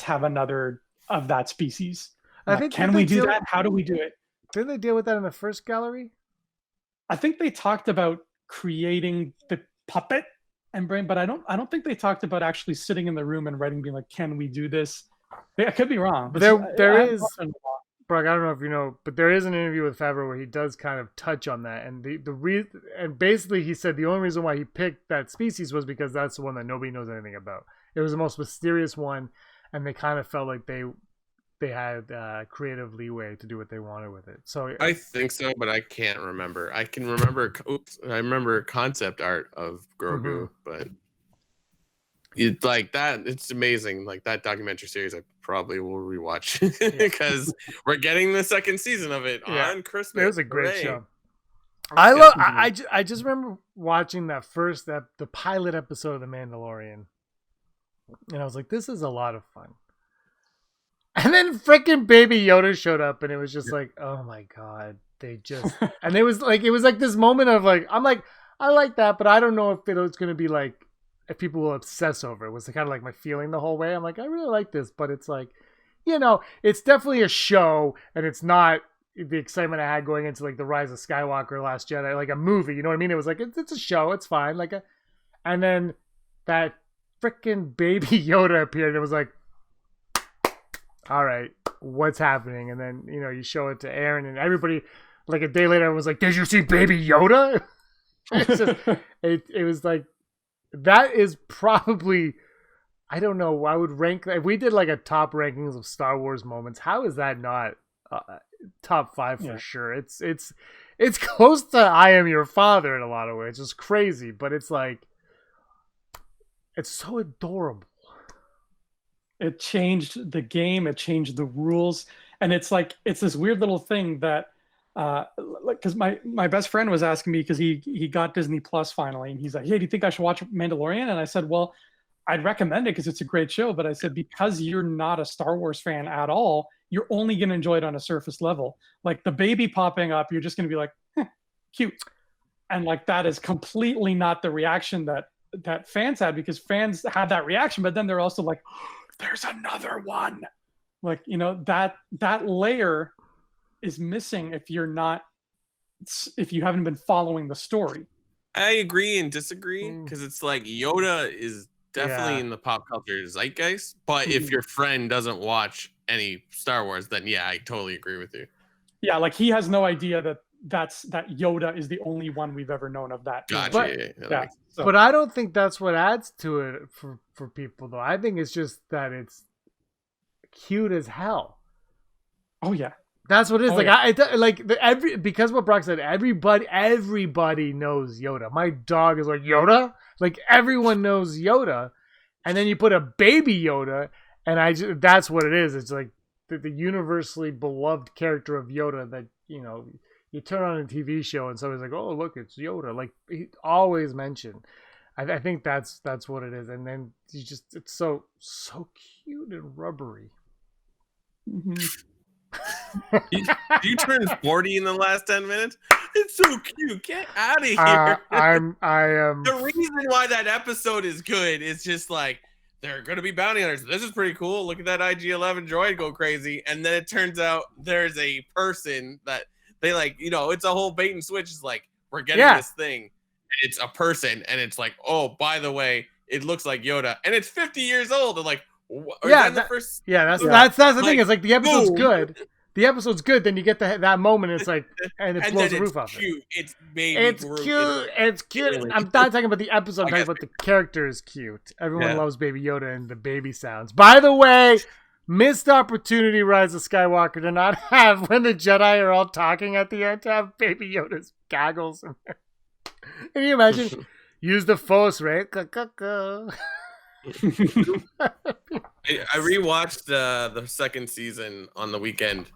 have another of that species. Can we do that? How do we do it? Didn't they deal with that in the first gallery? I think they talked about creating the puppet and brain, but I don't think they talked about actually sitting in the room and writing, being like, can we do this? I could be wrong. There is Brock, I don't know if you know, but there is an interview with Favreau where he does kind of touch on that, and and basically he said the only reason why he picked that species was because that's the one that nobody knows anything about. It was the most mysterious one, and they kind of felt like they had creative leeway to do what they wanted with it. So I think so, but I can't remember. I can remember. I remember concept art of Grogu, but it's like that. It's amazing. Like that documentary series, I probably will rewatch because we're getting the second season of it on Christmas. It was a great Hooray. show. I just remember watching that the pilot episode of The Mandalorian, and I was like, this is a lot of fun. And then freaking Baby Yoda showed up, and it was just like, oh my god, they just and it was like this moment of like, I'm like, I like that, but I don't know if it's going to be like, if people will obsess over it. Was kind of like my feeling the whole way. I'm like, I really like this, but it's like, it's definitely a show, and it's not the excitement I had going into like The Rise of Skywalker, Last Jedi, like a movie. You know what I mean? It was like it's a show, it's fine. And then that freaking Baby Yoda appeared. And it was like, all right, what's happening? And then, you show it to Aaron, and everybody, like a day later, was like, did you see Baby Yoda? It was like, that is probably, I don't know, I would rank, if we did like a top rankings of Star Wars moments, how is that not top 5 for sure? It's close to I Am Your Father in a lot of ways. It's crazy, but it's like, it's so adorable. It changed the game. It changed the rules, and it's like it's this weird little thing that, because my best friend was asking me because he got Disney Plus finally, and he's like, "Hey, do you think I should watch Mandalorian?" And I said, "Well, I'd recommend it because it's a great show." But I said, because you're not a Star Wars fan at all, you're only going to enjoy it on a surface level. Like the baby popping up, you're just going to be like, cute, and like that is completely not the reaction that fans had, because fans had that reaction, but then they're also like, there's another one. Like, that layer is missing if you haven't been following the story. I agree and disagree, because it's like Yoda is definitely in the pop culture zeitgeist, but if your friend doesn't watch any Star Wars, then I totally agree with you. Yeah, like he has no idea that Yoda is the only one we've ever known of that. Gotcha. But I don't think that's what adds to it for people, though. I think it's just that it's cute as hell. Oh yeah, that's what it is. Because what Brock said, everybody knows Yoda. My dog is like, Yoda. Like everyone knows Yoda, and then you put a baby Yoda, and that's what it is. It's like the universally beloved character of Yoda that you turn on a TV show and somebody's like, oh, look, it's Yoda. Like he always mentioned. I think that's what it is. And then it's so cute and rubbery. Mm-hmm. you turned 40 in the last 10 minutes? It's so cute. Get out of here. I am. The reason why that episode is good is just like, they're going to be bounty hunters. This is pretty cool. Look at that IG-11 droid go crazy. And then it turns out there's a person that they it's a whole bait and switch. It's like, we're getting this thing. And it's a person. And it's like, oh, by the way, it looks like Yoda. And it's 50 years old. And like, that's the thing. It's like the episode's good. The episode's good. Then you get that moment. And it's like, and it blows the roof off. It's baby. It's cute. It's cute. Really I'm not talking about the episode. I'm talking about the character is cute. Everyone loves Baby Yoda and the baby sounds. By the way, missed opportunity, Rise of Skywalker, to not have when the Jedi are all talking at the end to have Baby Yoda's goggles. Can you imagine? Use the Force, right? I rewatched the second season on the weekend,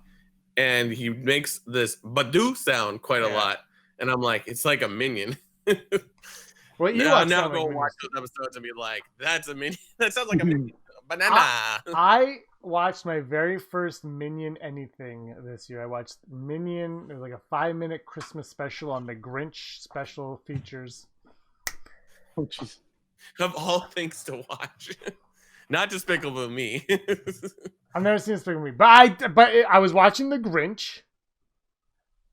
and he makes this Badoo sound quite a lot, and I'm like, it's like a minion. Well, you now go watch those episodes and be like, that's a minion. That sounds like a minion. Banana. I watched my very first Minion anything this year. I watched Minion. It was like a 5-minute Christmas special on the Grinch special features. Oh, jeez. Of all things to watch. Not Despicable Me. I've never seen Despicable Me. But I was watching the Grinch.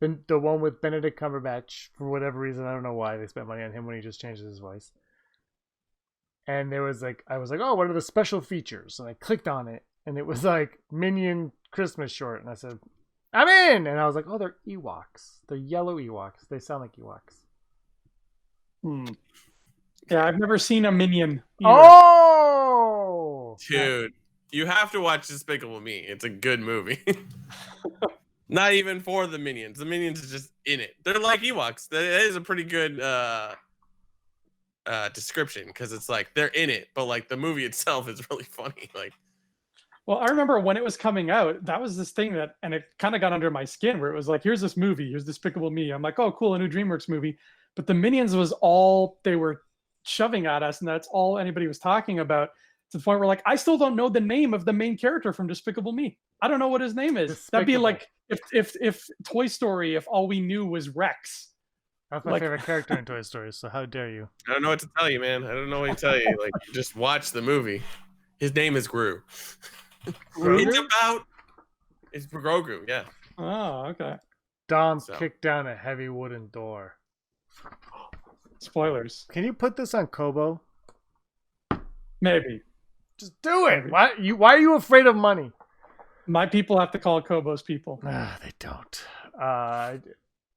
The one with Benedict Cumberbatch. For whatever reason, I don't know why they spent money on him when he just changes his voice. And I was like, oh, what are the special features? And I clicked on it. And it was like Minion Christmas short. And I said, I'm in. And I was like, oh, they're Ewoks. They're yellow Ewoks. They sound like Ewoks. Yeah, I've never seen a minion. Either. Oh! Dude, you have to watch Despicable Me. It's a good movie. Not even for the Minions. The Minions are just in it. They're like Ewoks. That is a pretty good description because it's like they're in it, but like the movie itself is really funny. Like, well, I remember when it was coming out, that was this thing that, and it kind of got under my skin where it was like, here's this movie, here's Despicable Me. I'm like, oh, cool, a new DreamWorks movie. But the Minions was all they were shoving at us, and that's all anybody was talking about, to the point where like I still don't know the name of the main character from Despicable Me. I don't know what his name is. Despicable. That'd be like if Toy Story, if all we knew was Rex. That's my favorite character in Toy Story, so how dare you? I don't know what to tell you, man. I don't know what to tell you. Like, just watch the movie. His name is Gru. It's Grogu, yeah. Oh, okay. Dom kicked down a heavy wooden door. Spoilers. Can you put this on Kobo? Maybe. Just do it. Why are you afraid of money? My people have to call Kobo's people. They don't.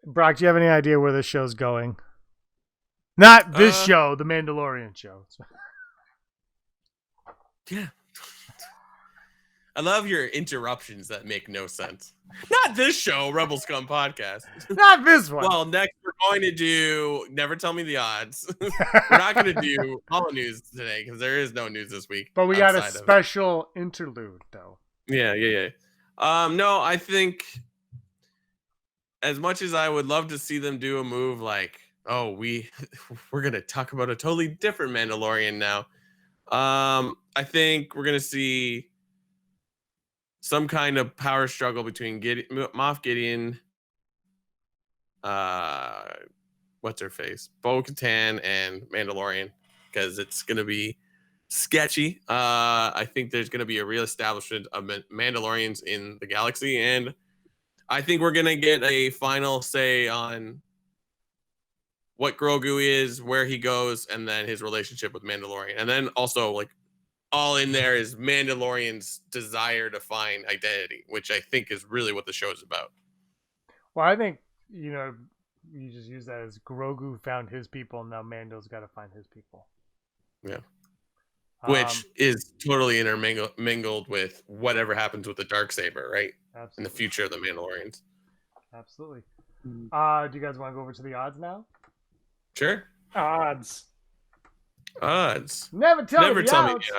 Brock, do you have any idea where this show's going? Not this show, the Mandalorian show. Yeah. I love your interruptions that make no sense. Not this show, Rebel Scum Podcast. Not this one. Well, next we're going to do Never Tell Me the Odds. We're not going to do all the news today because there is no news this week. But we got a special interlude, though. Yeah. No, I think as much as I would love to see them do a move like, oh, we're going to talk about a totally different Mandalorian now. I think we're going to see some kind of power struggle between Moff Gideon, what's her face, Bo-Katan, and Mandalorian, because it's going to be sketchy. I think there's going to be a real establishment of Mandalorians in the galaxy, and I think we're going to get a final say on what Grogu is, where he goes, and then his relationship with Mandalorian. And then also, like, all in there is Mandalorian's desire to find identity, which I think is really what the show is about. Well, I think, you just use that as Grogu found his people, and now Mando's got to find his people. Yeah. Which is totally intermingled with whatever happens with the Darksaber, right? Absolutely. In the future of the Mandalorians. Absolutely. Do you guys want to go over to the odds now? Sure. Odds. Never tell me the odds.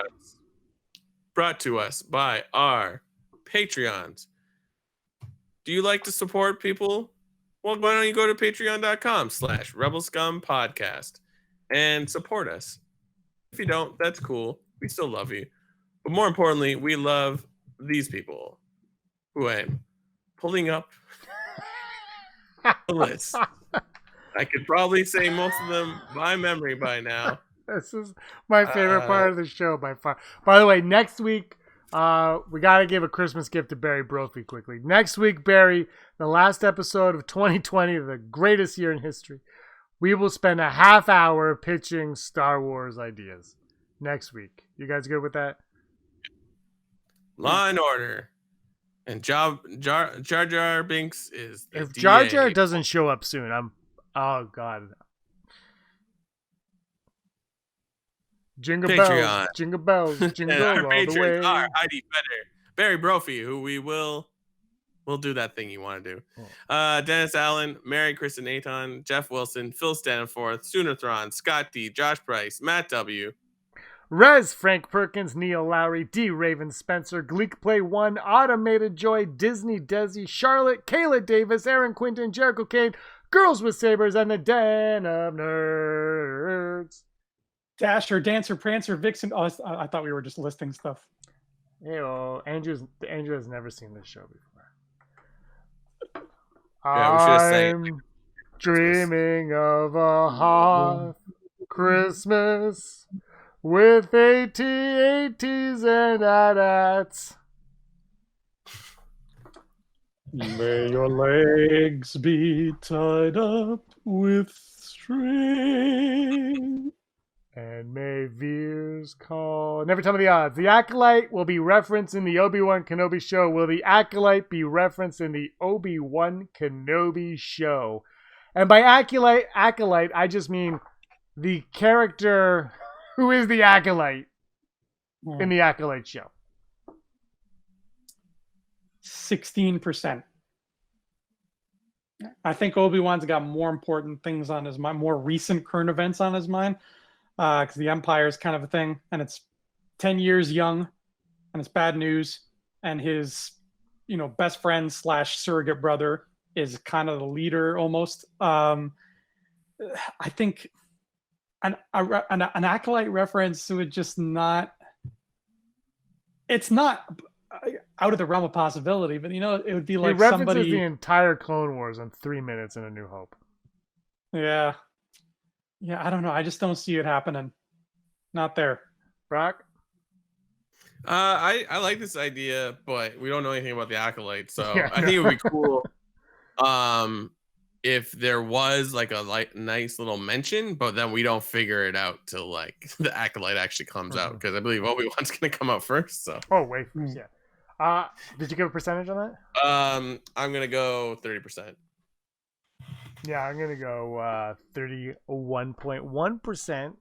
Brought to us by our Patreons. Do you like to support people? Well, why don't you go to patreon.com/RebelScumPodcast and support us. If you don't, that's cool. We still love you. But more importantly, we love these people who I'm pulling up the list. I could probably say most of them by memory by now. This is my favorite part of the show by far. By the way, next week, we got to give a Christmas gift to Barry Brophy quickly. Next week, Barry, the last episode of 2020, the greatest year in history, we will spend a half hour pitching Star Wars ideas next week. You guys good with that? Law and Order. And Jar Jar Binks is the If Jar Jar doesn't show up soon, oh God. Jingle Patreon. bells, jingle all the way. Are Heidi Fetter, Barry Brophy, who we'll do that thing you want to do. Dennis Allen, Mary Kristen Aton, Jeff Wilson, Phil Stanforth, Soonerthron, Scott D, Josh Price, Matt W, Rez, Frank Perkins, Neil Lowry, D. Raven Spencer, Gleek Play 1, Automated Joy, Disney Desi, Charlotte, Kayla Davis, Aaron Quinton, Jericho Kane, Girls with Sabers, and the Den of Nerds. Dasher, Dancer, Prancer, Vixen. Oh, I thought we were just listing stuff. Hey, Andrew has never seen this show before. Yeah, we should have sang. I'm dreaming of a hot Christmas with AT-ATs and AT-ATs. May your legs be tied up with string. And may Veers call. Never tell me the odds. The Acolyte will be referenced in the Obi-Wan Kenobi show. Will the Acolyte be referenced in the Obi-Wan Kenobi show? And by Acolyte, I just mean the character who is the Acolyte in the Acolyte show. 16%. I think Obi-Wan's got more important things on his mind, more recent current events on his mind, because the Empire is kind of a thing, and it's 10 years young, and it's bad news, and his, best friend / surrogate brother is kind of the leader almost. I think an Acolyte reference would just not. It's not out of the realm of possibility, but it would be like he references somebody the entire Clone Wars in 3 minutes in A New Hope. Yeah, I don't know. I just don't see it happening. Not there. Brock? I like this idea, but we don't know anything about the Acolyte, so Yeah, I think it would be cool if there was like a nice little mention, but then we don't figure it out till like the Acolyte actually comes out, because I believe Obi-Wan's gonna come out first. So wait, yeah. Did you give a percentage on that? I'm gonna go 30%. Yeah, I'm gonna go 31.1%.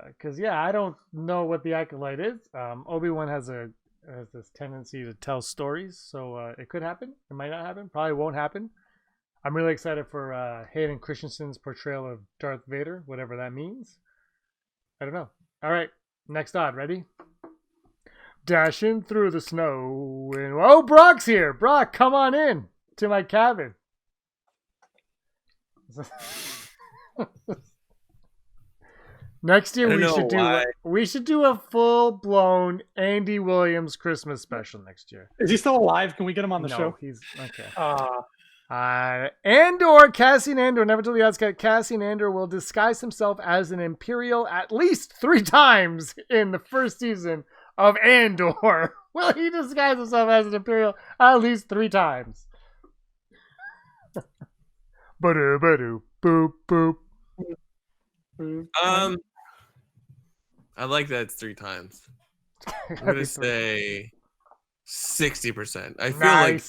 Because I don't know what the Acolyte is. Obi-Wan has this tendency to tell stories, so it could happen. It might not happen. Probably won't happen. I'm really excited for Hayden Christensen's portrayal of Darth Vader, whatever that means. I don't know. All right, next odd. Ready? Dashing through the snow. And Brock's here. Brock, come on in to my cabin. Next year we should do a full-blown Andy Williams Christmas special next year. Is he still alive? Can we get him on the show? He's okay. Cassian Andor, never till the odds cut. Cassian Andor will disguise himself as an Imperial at least 3 times in the first season of Andor. Will he disguise himself as an Imperial at least 3 times? Ba-do, boop, boop. I like that it's 3 times. I'm gonna say 60%. I feel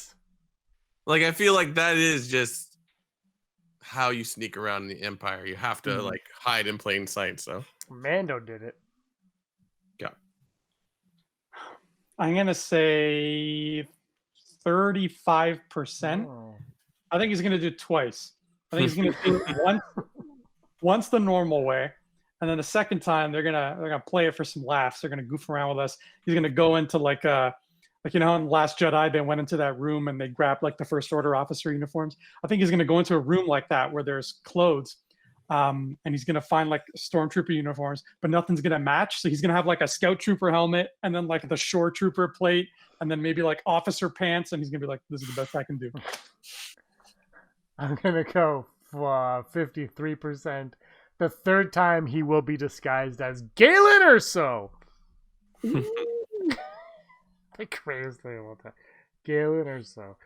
I feel like that is just how you sneak around in the Empire. You have to like hide in plain sight. So Mando did it. Yeah. I'm gonna say 35%. I think he's gonna do it twice. I think he's gonna do it once the normal way, and then the second time they're gonna play it for some laughs. They're gonna goof around with us. He's gonna go into like in Last Jedi, they went into that room and they grabbed like the First Order officer uniforms. I think he's gonna go into a room like that where there's clothes, and he's gonna find like stormtrooper uniforms, but nothing's gonna match. So he's gonna have like a scout trooper helmet, and then like the shore trooper plate, and then maybe like officer pants, and he's gonna be like, "This is the best I can do." I'm gonna go 53%. The third time he will be disguised as Galen Erso. The craziest thing of all time. Galen Erso.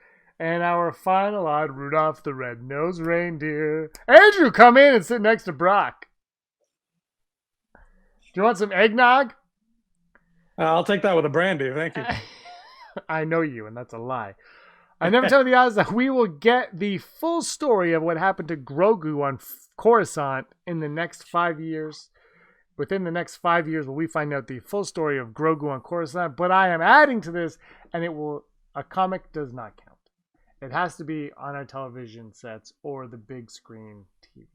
And our final odd, Rudolph the Red-Nosed Reindeer. Andrew, come in and sit next to Brock. Do you want some eggnog? I'll take that with a brandy, thank you. I know you, and that's a lie. I never tell the odds that we will get the full story of what happened to Grogu on Coruscant in the next 5 years. Within the next 5 years, will we find out the full story of Grogu on Coruscant? But I am adding to this, and a comic does not count. It has to be on our television sets or the big screen TV.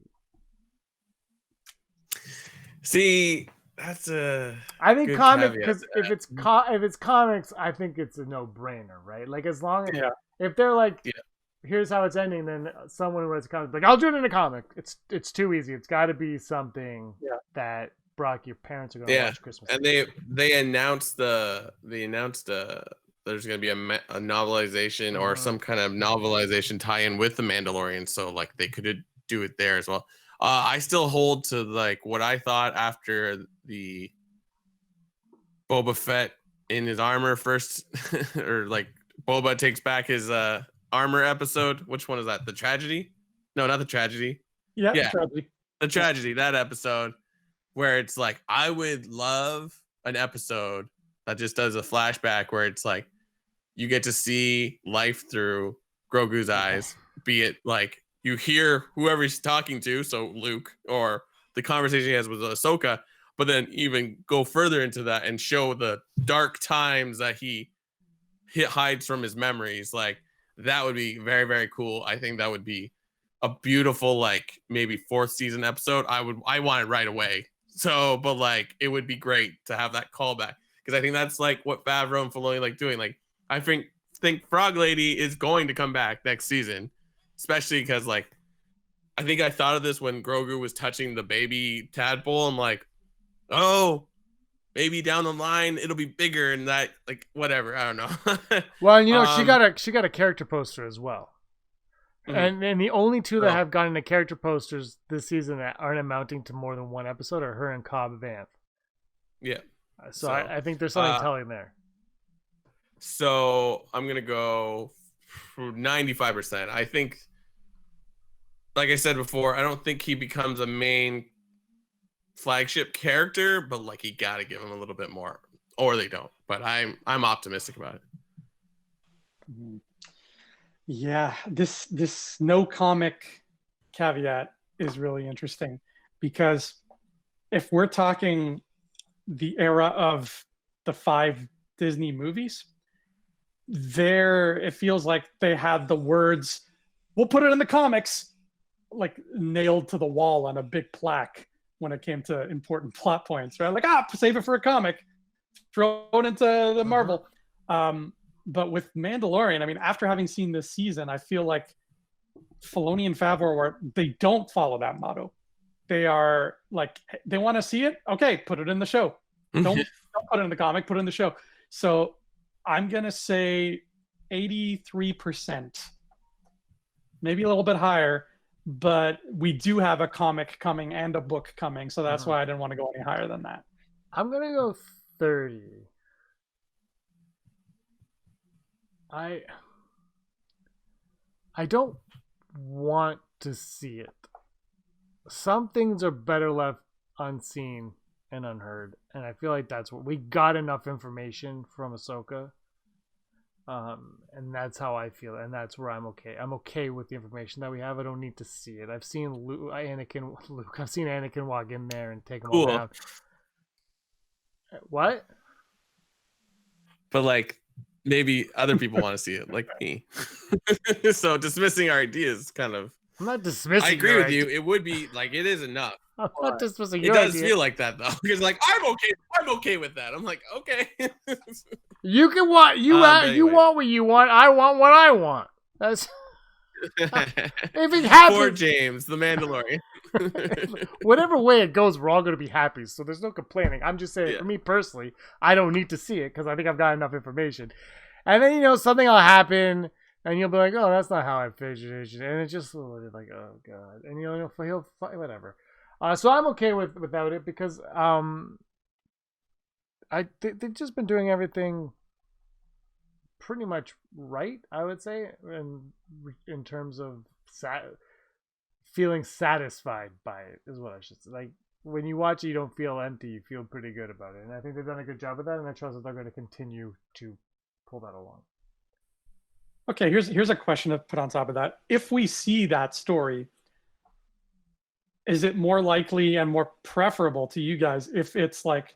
See, that's a. I think comic, because if it's comics, I think it's a no-brainer, right? Like as long as if they're like, here's how it's ending, then someone writes a comic like, I'll do it in a comic. It's too easy. It's got to be something that Brock, your parents are going to watch Christmas. And they announced there's going to be a novelization or some kind of novelization tie-in with the Mandalorian, so like they could do it there as well. I still hold to like what I thought after the Boba Fett in his armor first, or like Boba takes back his armor episode. Which one is that? The tragedy? No, not the tragedy. Yeah. The tragedy. That episode. where it's like I would love an episode that just does a flashback where it's like you get to see life through Grogu's eyes, be it like you hear whoever he's talking to, so Luke, or the conversation he has with Ahsoka, but then even go further into that and show the dark times that he hides from his memories. Like that would be very, very cool. I think that would be a beautiful, like maybe 4th season episode. I want it right away. So, but like it would be great to have that callback because I think that's like what Favreau and Filoni like doing. Like I think Frog Lady is going to come back next season, especially because like I think I thought of this when Grogu was touching the baby tadpole. I'm like, oh, maybe down the line it'll be bigger and that like whatever. I don't know. Well, and she got a character poster as well. Mm-hmm. And the only two that have gotten the character posters this season that aren't amounting to more than one episode are her and Cobb Vanth. Yeah. So I think there's something telling there. So I'm gonna go for 95%. I think, like I said before, I don't think he becomes a main flagship character, but like you gotta give him a little bit more, or they don't. But I'm optimistic about it. Mm-hmm. Yeah, this no comic caveat is really interesting because if we're talking the era of the 5 Disney movies, there it feels like they had the words, we'll put it in the comics, like nailed to the wall on a big plaque when it came to important plot points, right? Like, save it for a comic, throw it into the Marvel. But with Mandalorian, I mean, after having seen this season, I feel like Filoni and Favreau they don't follow that motto. They are like, they want to see it. Okay, put it in the show. Don't put it in the comic, put it in the show. So I'm going to say 83%, maybe a little bit higher, but we do have a comic coming and a book coming. So that's why I didn't want to go any higher than that. I'm going to go 30. I don't want to see it. Some things are better left unseen and unheard, and I feel like that's what we got enough information from Ahsoka, and that's how I feel, and that's where I'm okay. I'm okay with the information that we have. I don't need to see it. I've seen Luke. I've seen Anakin walk in there and take him all down. What? But like, maybe other people want to see it, like me. So dismissing our ideas, kind of. I'm not dismissing. I agree with you. It would be like it is enough. I'm not dismissing. It does feel like that though, because like I'm okay with that. I'm like, okay. You can want you want what you want. I want what I want. That's if it happens. Poor James, the Mandalorian. Whatever way it goes, we're all going to be happy. So there's no complaining. I'm just saying, for me personally, I don't need to see it because I think I've got enough information. And then something will happen, and you'll be like, "Oh, that's not how I figured it," and it's just like, "Oh God," and he'll whatever. So I'm okay without it because they've just been doing everything pretty much right, I would say, in terms of feeling satisfied by it is what I should say. Like when you watch it, you don't feel empty; you feel pretty good about it, and I think they've done a good job of that, and I trust that they're going to continue to pull that along. Okay, here's a question to put on top of that. If we see that story, is it more likely and more preferable to you guys if it's like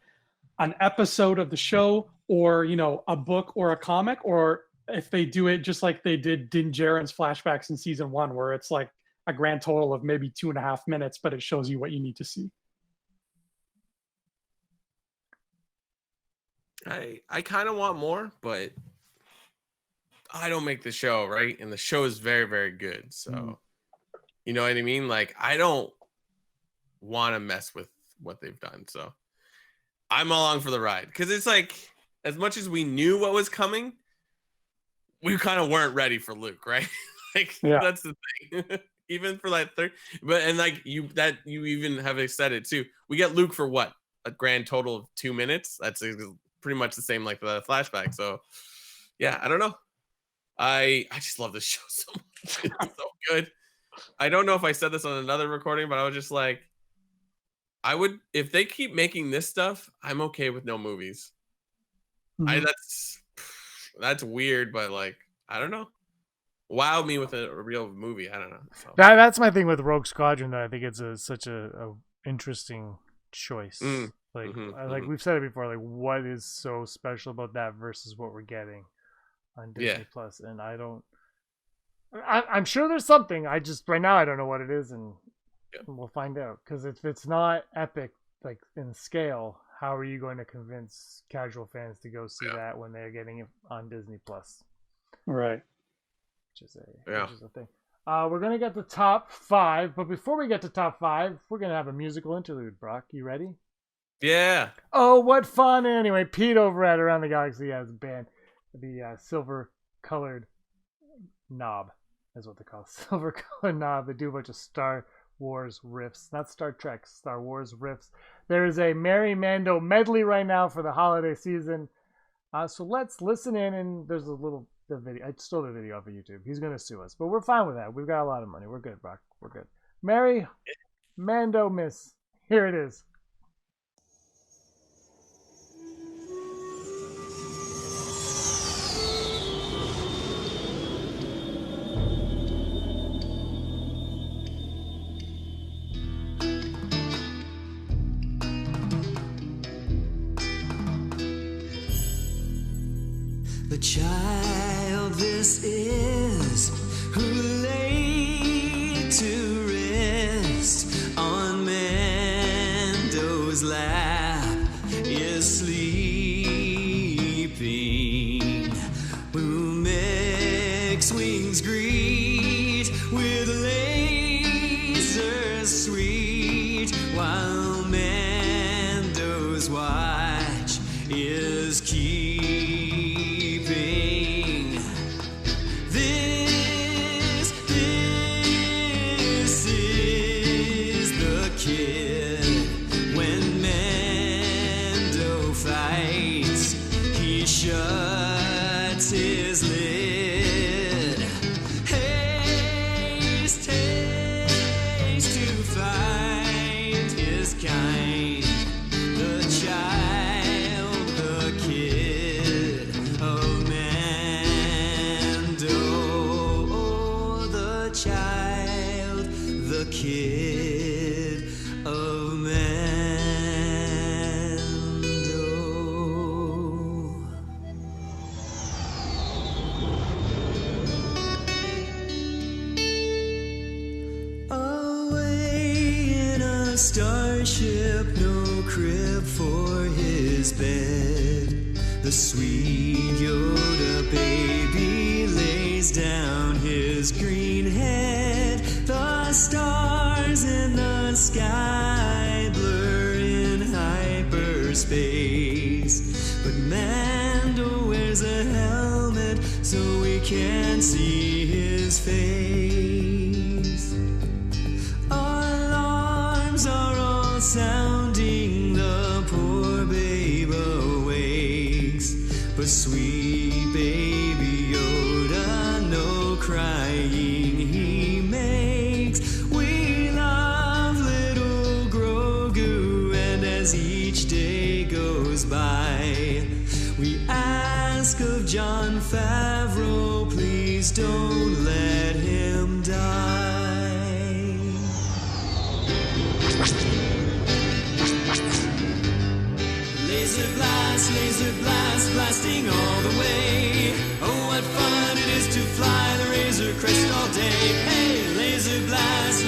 an episode of the show or, a book or a comic, or if they do it just like they did Din Djarin's flashbacks in season 1, where it's like a grand total of maybe 2.5 minutes, but it shows you what you need to see? I kind of want more, but I don't make the show, right? And the show is very, very good. So, you know what I mean? Like, I don't want to mess with what they've done. So I'm along for the ride because it's like, as much as we knew what was coming, we kind of weren't ready for Luke, right? That's the thing. Even for that third, and like you even have said it too. We get Luke for what, a grand total of 2 minutes. That's pretty much the same like the flashback. So yeah, I don't know. I just love this show so much. It's so good. I don't know if I said this on another recording, but I was just like, I would, if they keep making this stuff, I'm okay with no movies. Mhm. That's weird, but like, I don't know. Wow me with a real movie. I don't know. So. That's my thing with Rogue Squadron. That I think it's such a interesting choice. Like we've said it before. Like, what is so special about that versus what we're getting on Disney Plus? And I'm sure there's something. I just right now I don't know what it is, and we'll find out. Because if it's not epic, like in scale, how are you going to convince casual fans to go see that when they're getting it on Disney Plus? Right. Which is a thing. We're gonna get the top 5, but before we get to top 5, we're gonna have a musical interlude. Brock, you ready? Yeah. Oh, what fun! Anyway, Pete over at Around the Galaxy has a band, the silver-colored knob, is what they call it. Silver-colored knob. They do a bunch of Star Wars riffs, not Star Trek, Star Wars riffs. There is a Merry Mando medley right now for the holiday season. So let's listen in, and there's the video. I stole the video off of YouTube. He's gonna sue us, but we're fine with that. We've got a lot of money. We're good, Brock. We're good. Merry Mando Miss. Here it is. The child this is who lay to rest on Mando's lap is sleeping. Whom X-wings greet with lasers sweet, while Mando's watch is keeping. Starship, no crib for his bed. The sweet Yoda baby lays down his green head. The stars in the sky blur in hyperspace, but Mando wears a helmet so we can't see his face. Alarms are all sounding, the poor babe awakes, but sweet baby Yoda, no crying he makes. We love little Grogu, and as each day goes by, we ask of Jon Favreau, please don't let him die. Laser blast, blasting all the way. Oh, what fun it is to fly the Razor Crest all day. Hey, laser blast,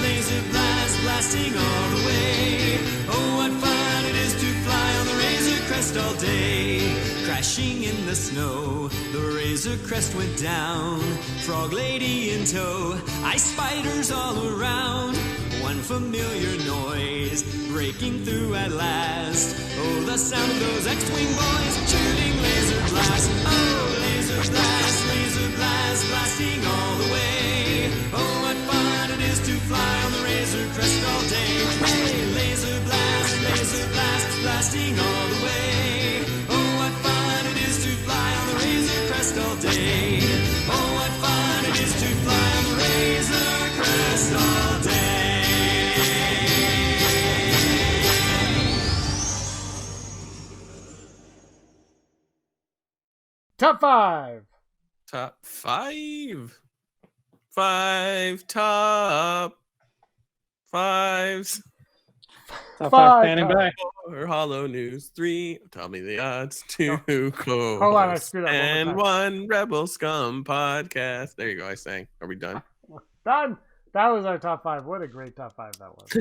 blasting all the way. Oh, what fun it is to fly on the Razor Crest all day. Crashing in the snow, the Razor Crest went down. Frog lady in tow, ice spiders all around. One familiar noise breaking through at last. Oh, the sound of those X-wing boys shooting laser blast. Oh, laser blast, blasting all the way. Oh, what fun it is to fly on the Razor Crest all day. Hey, laser blast, blasting all the way. Oh, what fun it is to fly on the Razor Crest all day. Oh, what fun it is to fly on the Razor Crest all day. Top 5. Top 5. 5 top 5s. Top 5 Five. standing by. 4 Hollow News. 3. Tell me the odds. 2 Hold on, I co-hosts. screwed up one more And time. 1 Rebel Scum podcast. There you go. I sang. Are we done? Done. That was our top 5. What a great top 5 that was.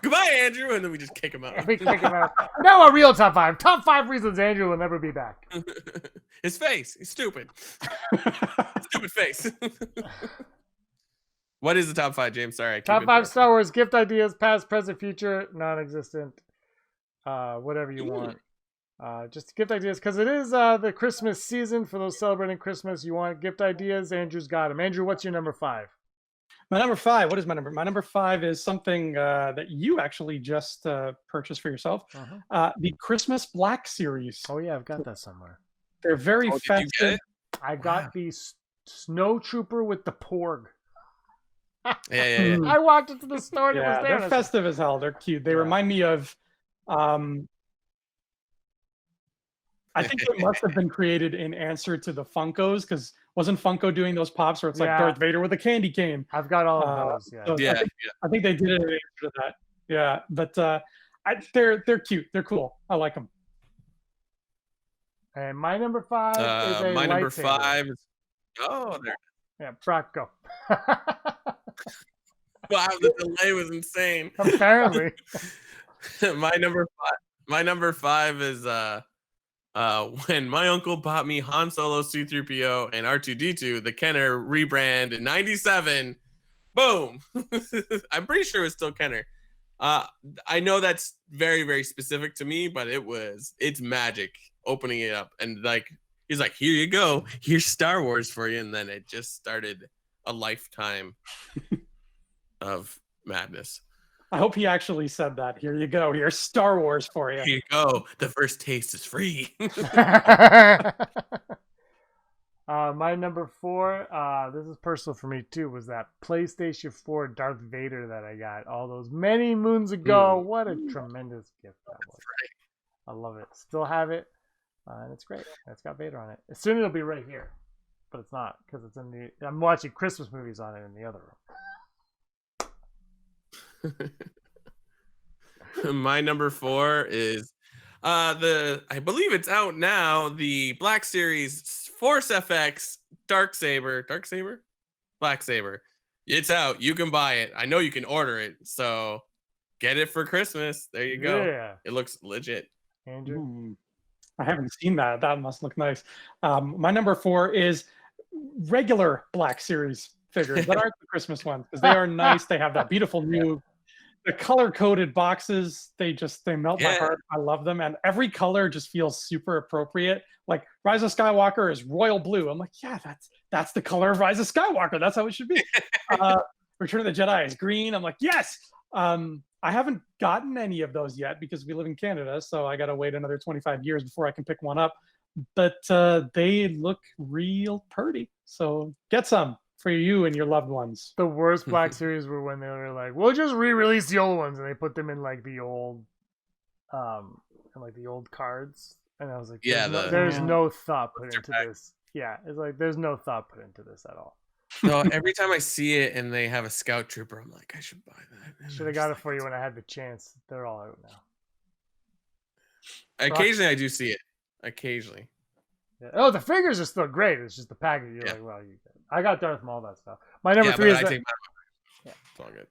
Goodbye, Andrew. And then we just kick him out. We kick him out. No, a real top 5. Top 5 reasons Andrew will never be back. His face. He's stupid. Stupid face. What is the top 5, James? Sorry. I keep Top 5 interrupting. Star Wars gift ideas, past, present, future, non-existent. Whatever you want. Just gift ideas, because it is the Christmas season. For those celebrating Christmas, you want gift ideas. Andrew's got them. Andrew, what's your number 5? My number 5. What is my number? My number 5 is something that you actually just purchased for yourself. The Christmas Black series. Oh yeah, I've got that somewhere. They're very Did you get festive. it? I got the Snow Trooper with the Porg. Yeah. I walked into the store and it was Yeah, there. they're and I was festive as hell. They're cute. They Yeah. remind me of. I think they must have been created in answer to the Funkos, because wasn't Funko doing those pops where it's like Yeah. Darth Vader with a candy cane? I've got all of those. Yeah. So Yeah. I think they did it in answer to that. Yeah, but they're cute. They're cool. I like them. And my number 5 is a My number lightsaber. 5 is. Oh, there. Yeah, Brock, go. Wow, the delay was insane. Apparently. My number 5 is when my uncle bought me Han Solo, C-3PO, and R2-D2, the Kenner rebrand in '97. Boom. I'm pretty sure it's still Kenner. I know that's very, very specific to me, but it's magic opening it up. And like, he's like, here you go. Here's Star Wars for you. And then it just started a lifetime of madness. I hope he actually said that. Here you go. Here's Star Wars for you. Here you go. The first taste is free. My number 4, this is personal for me too, was that PlayStation 4 Darth Vader that I got all those many moons ago. What a tremendous gift that was. I love it. Still have it. And it's great. It's got Vader on it. Soon it'll be right here. But it's not, because it's in the. I'm watching Christmas movies on it in the other room. My number 4 is I believe it's out now, the Black Series Force FX Black Saber. It's out. You can buy it. I know you can order it. So get it for Christmas. There you go. Yeah. It looks legit. Andrew? I haven't seen that. That must look nice. My number 4 is regular Black Series figures that aren't the Christmas ones, because they are nice. They have that beautiful new, the color-coded boxes. They melt my heart. I love them, and every color just feels super appropriate. Like Rise of Skywalker is royal blue. I'm like, yeah, that's the color of Rise of Skywalker. That's how it should be. Return of the Jedi is green. I'm like, yes. I haven't gotten any of those yet because we live in Canada, so I got to wait another 25 years before I can pick one up. But they look real pretty. So get some for you and your loved ones. The worst Black Series were when they were like, we'll just re-release the old ones, and they put them in like the old cards. And I was like, there's no thought put into this. Yeah, it's like there's no thought put into this at all. So every time I see it and they have a Scout Trooper, I'm like, I should buy that. Should have got it for you when I had the chance. They're all out now. Occasionally I do see it. Occasionally. Yeah. Oh, the figures are still great. It's just the package. You're like, well, I got Darth Maul, that stuff. My number 3 is it's all good.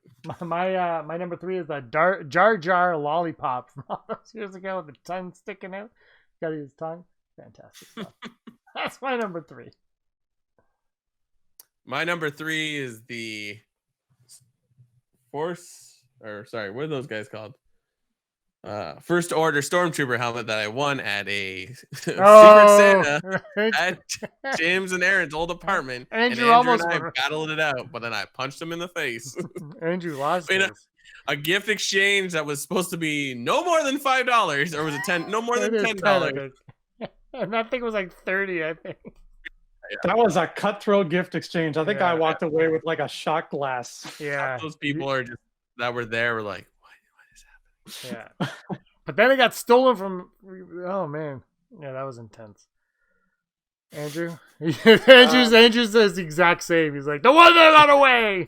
my number 3 is that Jar Jar lollipop from all those years ago with the tongue sticking out. Got his tongue. Fantastic stuff. That's my number 3. My number 3 is the what are those guys called? First Order Stormtrooper helmet that I won at a Secret Santa at James and Aaron's old apartment. Andrew and I battled it out, but then I punched him in the face. Andrew lost a gift exchange that was supposed to be no more than $5, or was it $10? No more than $10. And that thing was like 30, I think. That was a cutthroat gift exchange. I think I walked away with like a shot glass. Yeah. Those people that were there were like, what is happening? Yeah. But then it got stolen from. Oh man. Yeah, that was intense. Andrew? Andrew says the exact same. He's like, the one that got away.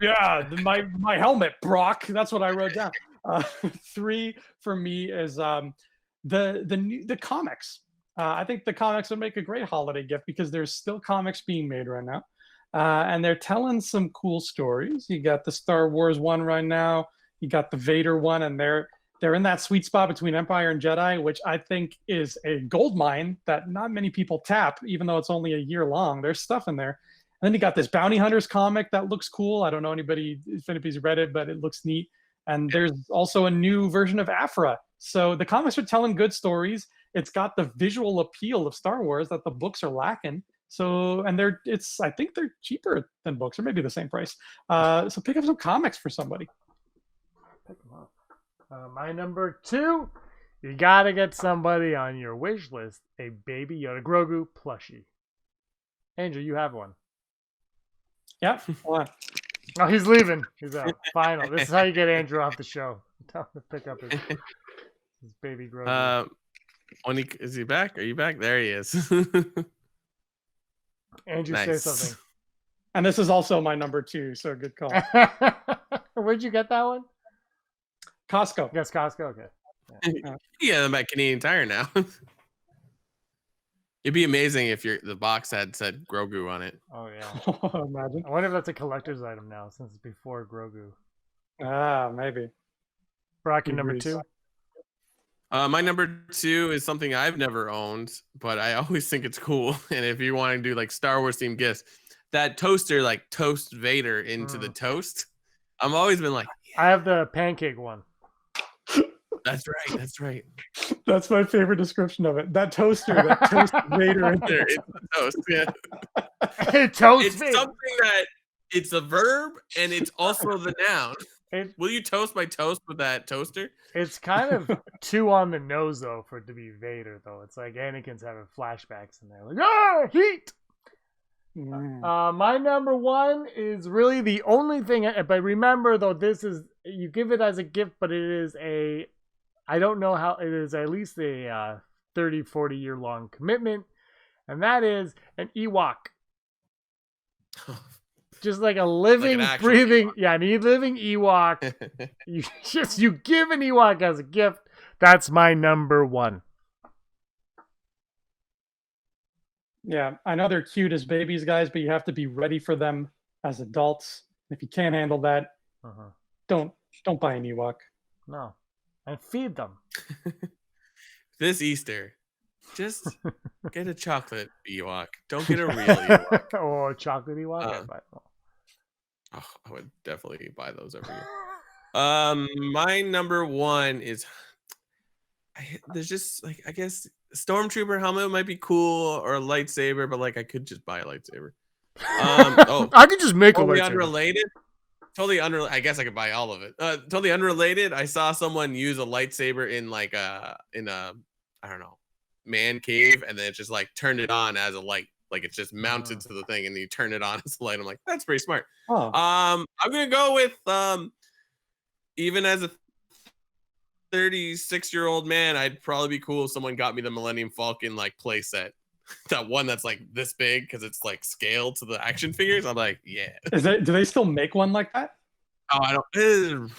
Yeah, my helmet, Brock. That's what I wrote down. 3 for me is the comics. I think the comics would make a great holiday gift because there's still comics being made right now, and they're telling some cool stories. You got the Star Wars one right now. You got the Vader one, and they're in that sweet spot between Empire and Jedi, which I think is a gold mine that not many people tap, even though it's only a year long. There's stuff in there. And then you got this Bounty Hunters comic that looks cool. I don't know if anybody's read it, but it looks neat. And there's also a new version of Aphra. So the comics are telling good stories. It's got the visual appeal of Star Wars that the books are lacking. So, and I think they're cheaper than books, or maybe the same price. So pick up some comics for somebody. Pick them up. My number 2, you gotta get somebody on your wish list a Baby Yoda Grogu plushie. Andrew, you have one. Yeah. Hold on. Oh, he's leaving. He's out. Final. This is how you get Andrew off the show. Tell him to pick up his Baby Grogu. Is he back? Are you back? There he is. Andrew, say something. And this is also my number 2, so good call. Where'd you get that one? Costco. Yes, Costco. Okay. Yeah, I'm at Canadian Tire now. It'd be amazing if the box had said Grogu on it. Oh yeah. Imagine. I wonder if that's a collector's item now, since it's before Grogu. Maybe. Brock, your number 2. My number 2 is something I've never owned, but I always think it's cool. And if you want to do like Star Wars themed gifts, that toaster, like toast Vader into the toast. I've always been like, yeah. I have the pancake one. That's right. That's right. That's my favorite description of it. That toaster, that toast Vader in there. It's a toast, yeah. Toast it's Vader. Something that it's a verb and it's also the noun. Will you toast my toast with that toaster? It's kind of too on the nose though for it to be Vader though. It's like Anakin's having flashbacks in there, like heat. My number 1 is really the only thing. But remember though, this is you give it as a gift, but it is I don't know how it is at least a 30-40 year long commitment, and that is an Ewok. Just like a living, like breathing, Ewok. Living Ewok. you give an Ewok as a gift. That's my number 1. Yeah, I know they're cute as babies, guys, but you have to be ready for them as adults. If you can't handle that, don't buy an Ewok. No, and feed them. This Easter, just get a chocolate Ewok. Don't get a real Ewok. Oh, a chocolate Ewok. I would definitely buy those every year. My number 1 is there's just like I guess Stormtrooper helmet might be cool or a lightsaber, but like I could just buy a lightsaber. I could just make totally a lightsaber. Unrelated. Totally unrelated. I guess I could buy all of it. Totally unrelated. I saw someone use a lightsaber in like a I don't know, man cave, and then it just like turned it on as a light. Like it's just mounted to the thing, and you turn it on as a light. I'm like, that's pretty smart. Oh. I'm gonna go with even as a 36-year-old man, I'd probably be cool if someone got me the Millennium Falcon like play set. That one that's like this big because it's like scaled to the action figures. I'm like, yeah. Do they still make one like that? Oh, I don't.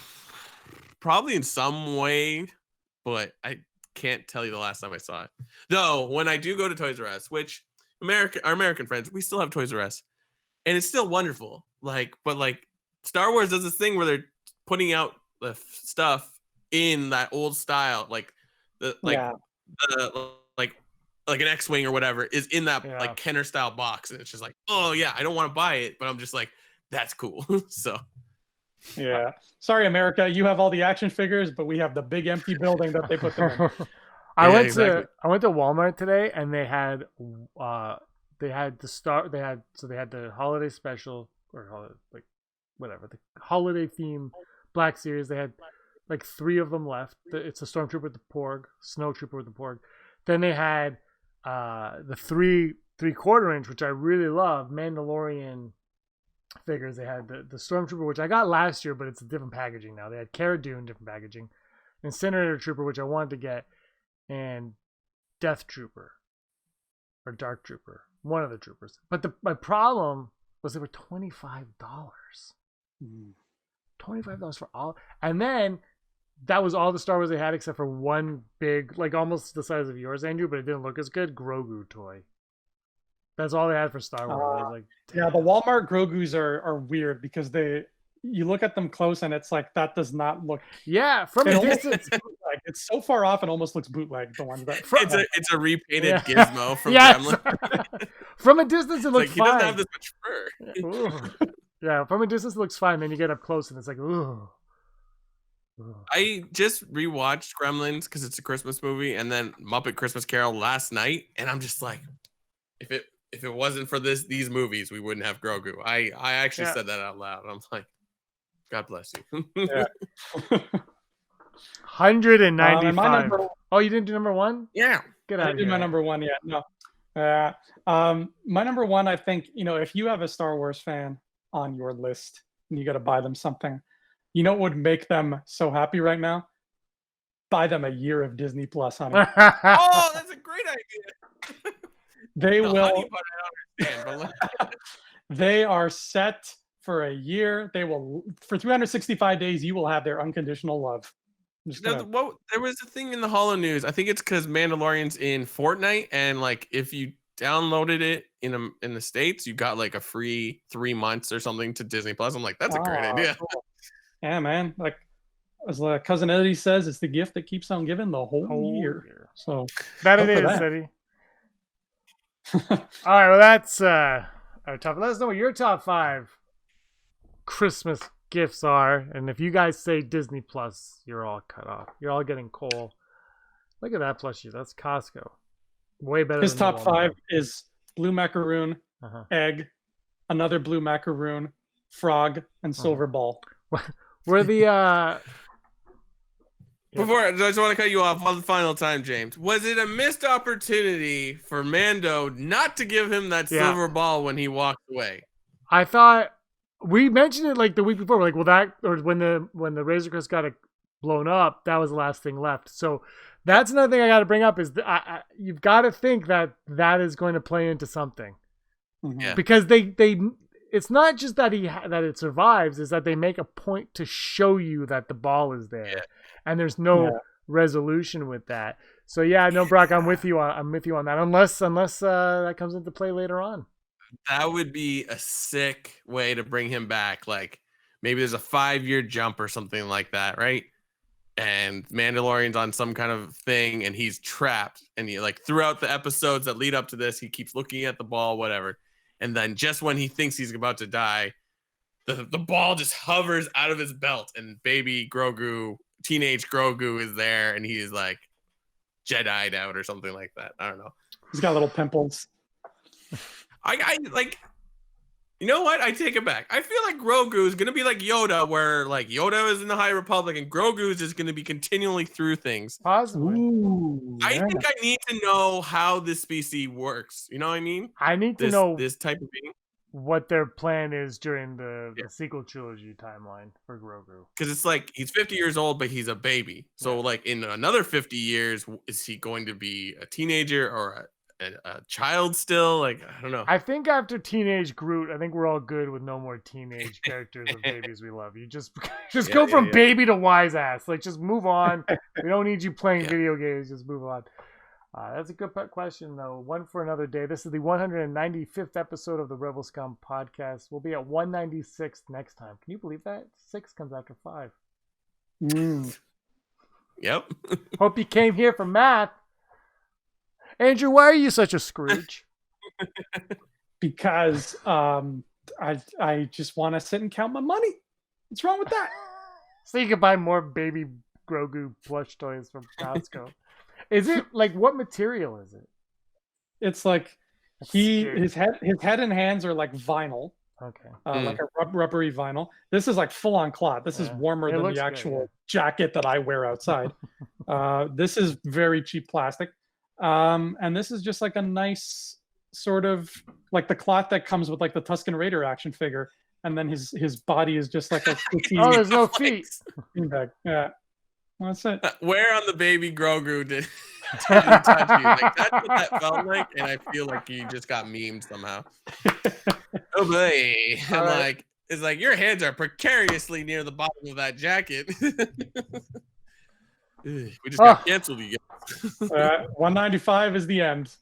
Probably in some way, but I can't tell you the last time I saw it. Though when I do go to Toys R Us, which our American friends, we still have Toys R Us, and it's still wonderful. But Star Wars does this thing where they're putting out the stuff in that old style, like an X-wing or whatever is in that like Kenner style box, and it's just like, oh yeah, I don't want to buy it, but I'm just like, that's cool. So yeah, sorry America, you have all the action figures, but we have the big empty building that they put them in. I went to Walmart today, and they had the holiday special or the holiday theme Black Series. They had like 3 of them left. It's a Stormtrooper with the Porg, Snowtrooper with the Porg. Then they had the 3/4 inch, which I really love, Mandalorian figures. They had the Stormtrooper, which I got last year, but it's a different packaging now. They had Cara Dune, different packaging, Incinerator Trooper, which I wanted to get, and Death Trooper. or Dark Trooper, one of the troopers. But my problem was they were $25. $25 for all, and then that was all the Star Wars they had except for one big, like almost the size of yours, Andrew, but it didn't look as good, Grogu toy. That's all they had for Star Wars. I was like, yeah, the Walmart Grogu's are weird because you look at them close and it's like that does not look. Yeah, from a distance, it's so far off it almost looks bootleg. The ones that it's a repainted Gizmo from yes. Gremlin. From a distance, it looks like, fine. He doesn't have this much fur. Yeah, from a distance, it looks fine. Then you get up close and it's like, ooh. I just rewatched Gremlins because it's a Christmas movie, and then Muppet Christmas Carol last night, and I'm just like, if it wasn't for these movies, we wouldn't have Grogu. I actually said that out loud. I'm like, God bless you. Yeah. 195. Oh, you didn't do number one? Yeah. Get out I of did here. my number one yet. No. My number one, I think, if you have a Star Wars fan on your list and you got to buy them something, what would make them so happy right now? Buy them a year of Disney Plus, honey. Oh, that's a great idea. They will. Honey, but I don't understand, They are set for a year. They will, for 365 days, you will have their unconditional love. There was a thing in the Holo News. I think it's because Mandalorian's in Fortnite, and like if you downloaded it in the States, you got like a free 3 months or something to Disney Plus. I'm like, that's a great idea. Cool. Yeah, man. Like as cousin Eddie says, it's the gift that keeps on giving the whole year. So that it is, Eddie. All right, well that's our top. Let us know what your top 5 Christmas gifts are, and if you guys say Disney Plus, you're all cut off. You're all getting coal. Look at that plushie. That's Costco. Way better. His than top 5 is blue macaroon, egg, another blue macaroon, frog, and silver ball. Where the Before I just want to cut you off one final time, James. Was it a missed opportunity for Mando not to give him that silver ball when he walked away? I thought we mentioned it like the week before. We're like, well, that or when the Razor Crest got blown up, that was the last thing left. So that's another thing I got to bring up is you've got to think that is going to play into something, because they it's not just that that it survives, is that they make a point to show you that the ball is there, and there's no resolution with that. So no, Brock, I'm with you on that. Unless that comes into play later on. That would be a sick way to bring him back. Like maybe there's a 5-year jump or something like that, right? And Mandalorian's on some kind of thing and he's trapped. And he, like, throughout the episodes that lead up to this, he keeps looking at the ball, whatever. And then just when he thinks he's about to die, the ball just hovers out of his belt and baby Grogu, teenage Grogu is there and he's like Jedi'd out or something like that. I don't know. He's got little pimples. I like, you know what? I take it back. I feel like Grogu is going to be like Yoda, where like Yoda is in the High Republic and Grogu is just going to be continually through things. Possibly. Ooh, I think I need to know how this species works. You know what I mean? I need to know this type of being. What their plan is during the sequel trilogy timeline for Grogu. Because it's like he's 50 years old, but he's a baby. So like in another 50 years, is he going to be a teenager or a child still? Like, I don't know. I think after Teenage Groot, I think we're all good with no more teenage characters of babies we love. You just go from baby to wise ass. Like, just move on. We don't need you playing video games. Just move on. That's a good question, though. One for another day. This is the 195th episode of the Rebel Scum podcast. We'll be at 196 next time. Can you believe that? 6 comes after 5. Yep. Hope you came here for math. Andrew, why are you such a Scrooge? Because I just want to sit and count my money. What's wrong with that? So you can buy more baby Grogu plush toys from Costco. Is it like, what material is it? It's like his head and hands are like vinyl. Okay. Like a rubbery vinyl. This is like full on cloth. This is warmer than the actual jacket that I wear outside. This is very cheap plastic. And this is just like a nice sort of like the cloth that comes with like the Tusken Raider action figure. And then his body is just like a oh, there's no feet. Yeah. Well, that's it. Where on the baby Grogu did Teletouchy. Like, that's what that felt like, and I feel like you just got memed somehow. Oh boy. I'm like, it's like your hands are precariously near the bottom of that jacket. We just got canceled, you guys. 195 is the end.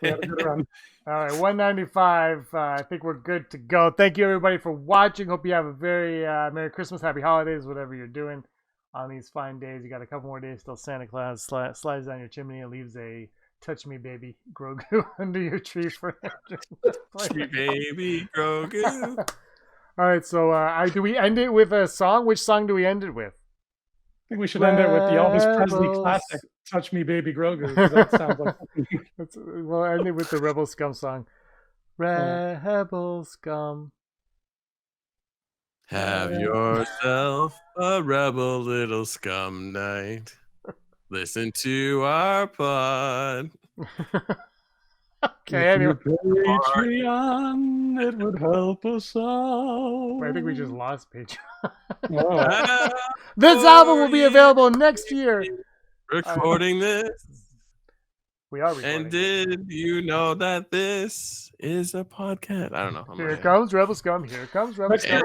We had a good run. All right, 195. I think we're good to go. Thank you, everybody, for watching. Hope you have a very Merry Christmas, Happy Holidays, whatever you're doing on these fine days. You got a couple more days till Santa Claus slides down your chimney and leaves a Touch Me Baby Grogu under your tree for Touch Me Baby Grogu. All right, so do we end it with a song? Which song do we end it with? I think we should end it with the Elvis Presley classic, Touch Me Baby Grogu. 'Cause that sounds like we'll end it with the Rebel Scum song. Rebel Scum. Have yourself a rebel little scum night. Listen to our pod. Okay, anyway. Patreon, it would help us out. I think we just lost Patreon. Oh. This album will be available next year. Recording this. We are recording. And did you know that this is a podcast? I don't know. Here comes Rebel Scum. Here comes Rebel Scum.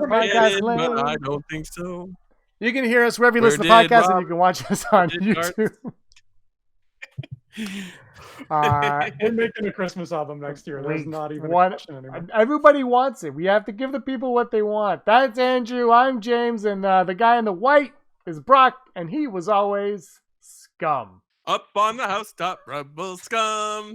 But I don't think so. You can hear us wherever you listen to podcasts, and you can watch us on YouTube. We're making a Christmas album next year. There's not even a question anymore. Everybody wants it. We have to give the people what they want. That's Andrew. I'm James, and the guy in the white is Brock, and he was always Scum. Up on the housetop, Rebel Scum.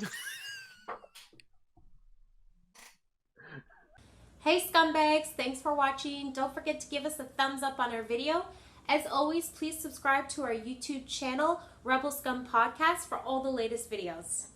Hey scumbags, thanks for watching. Don't forget to give us a thumbs up on our video. As always, please subscribe to our YouTube channel, Rebel Scum Podcast, for all the latest videos.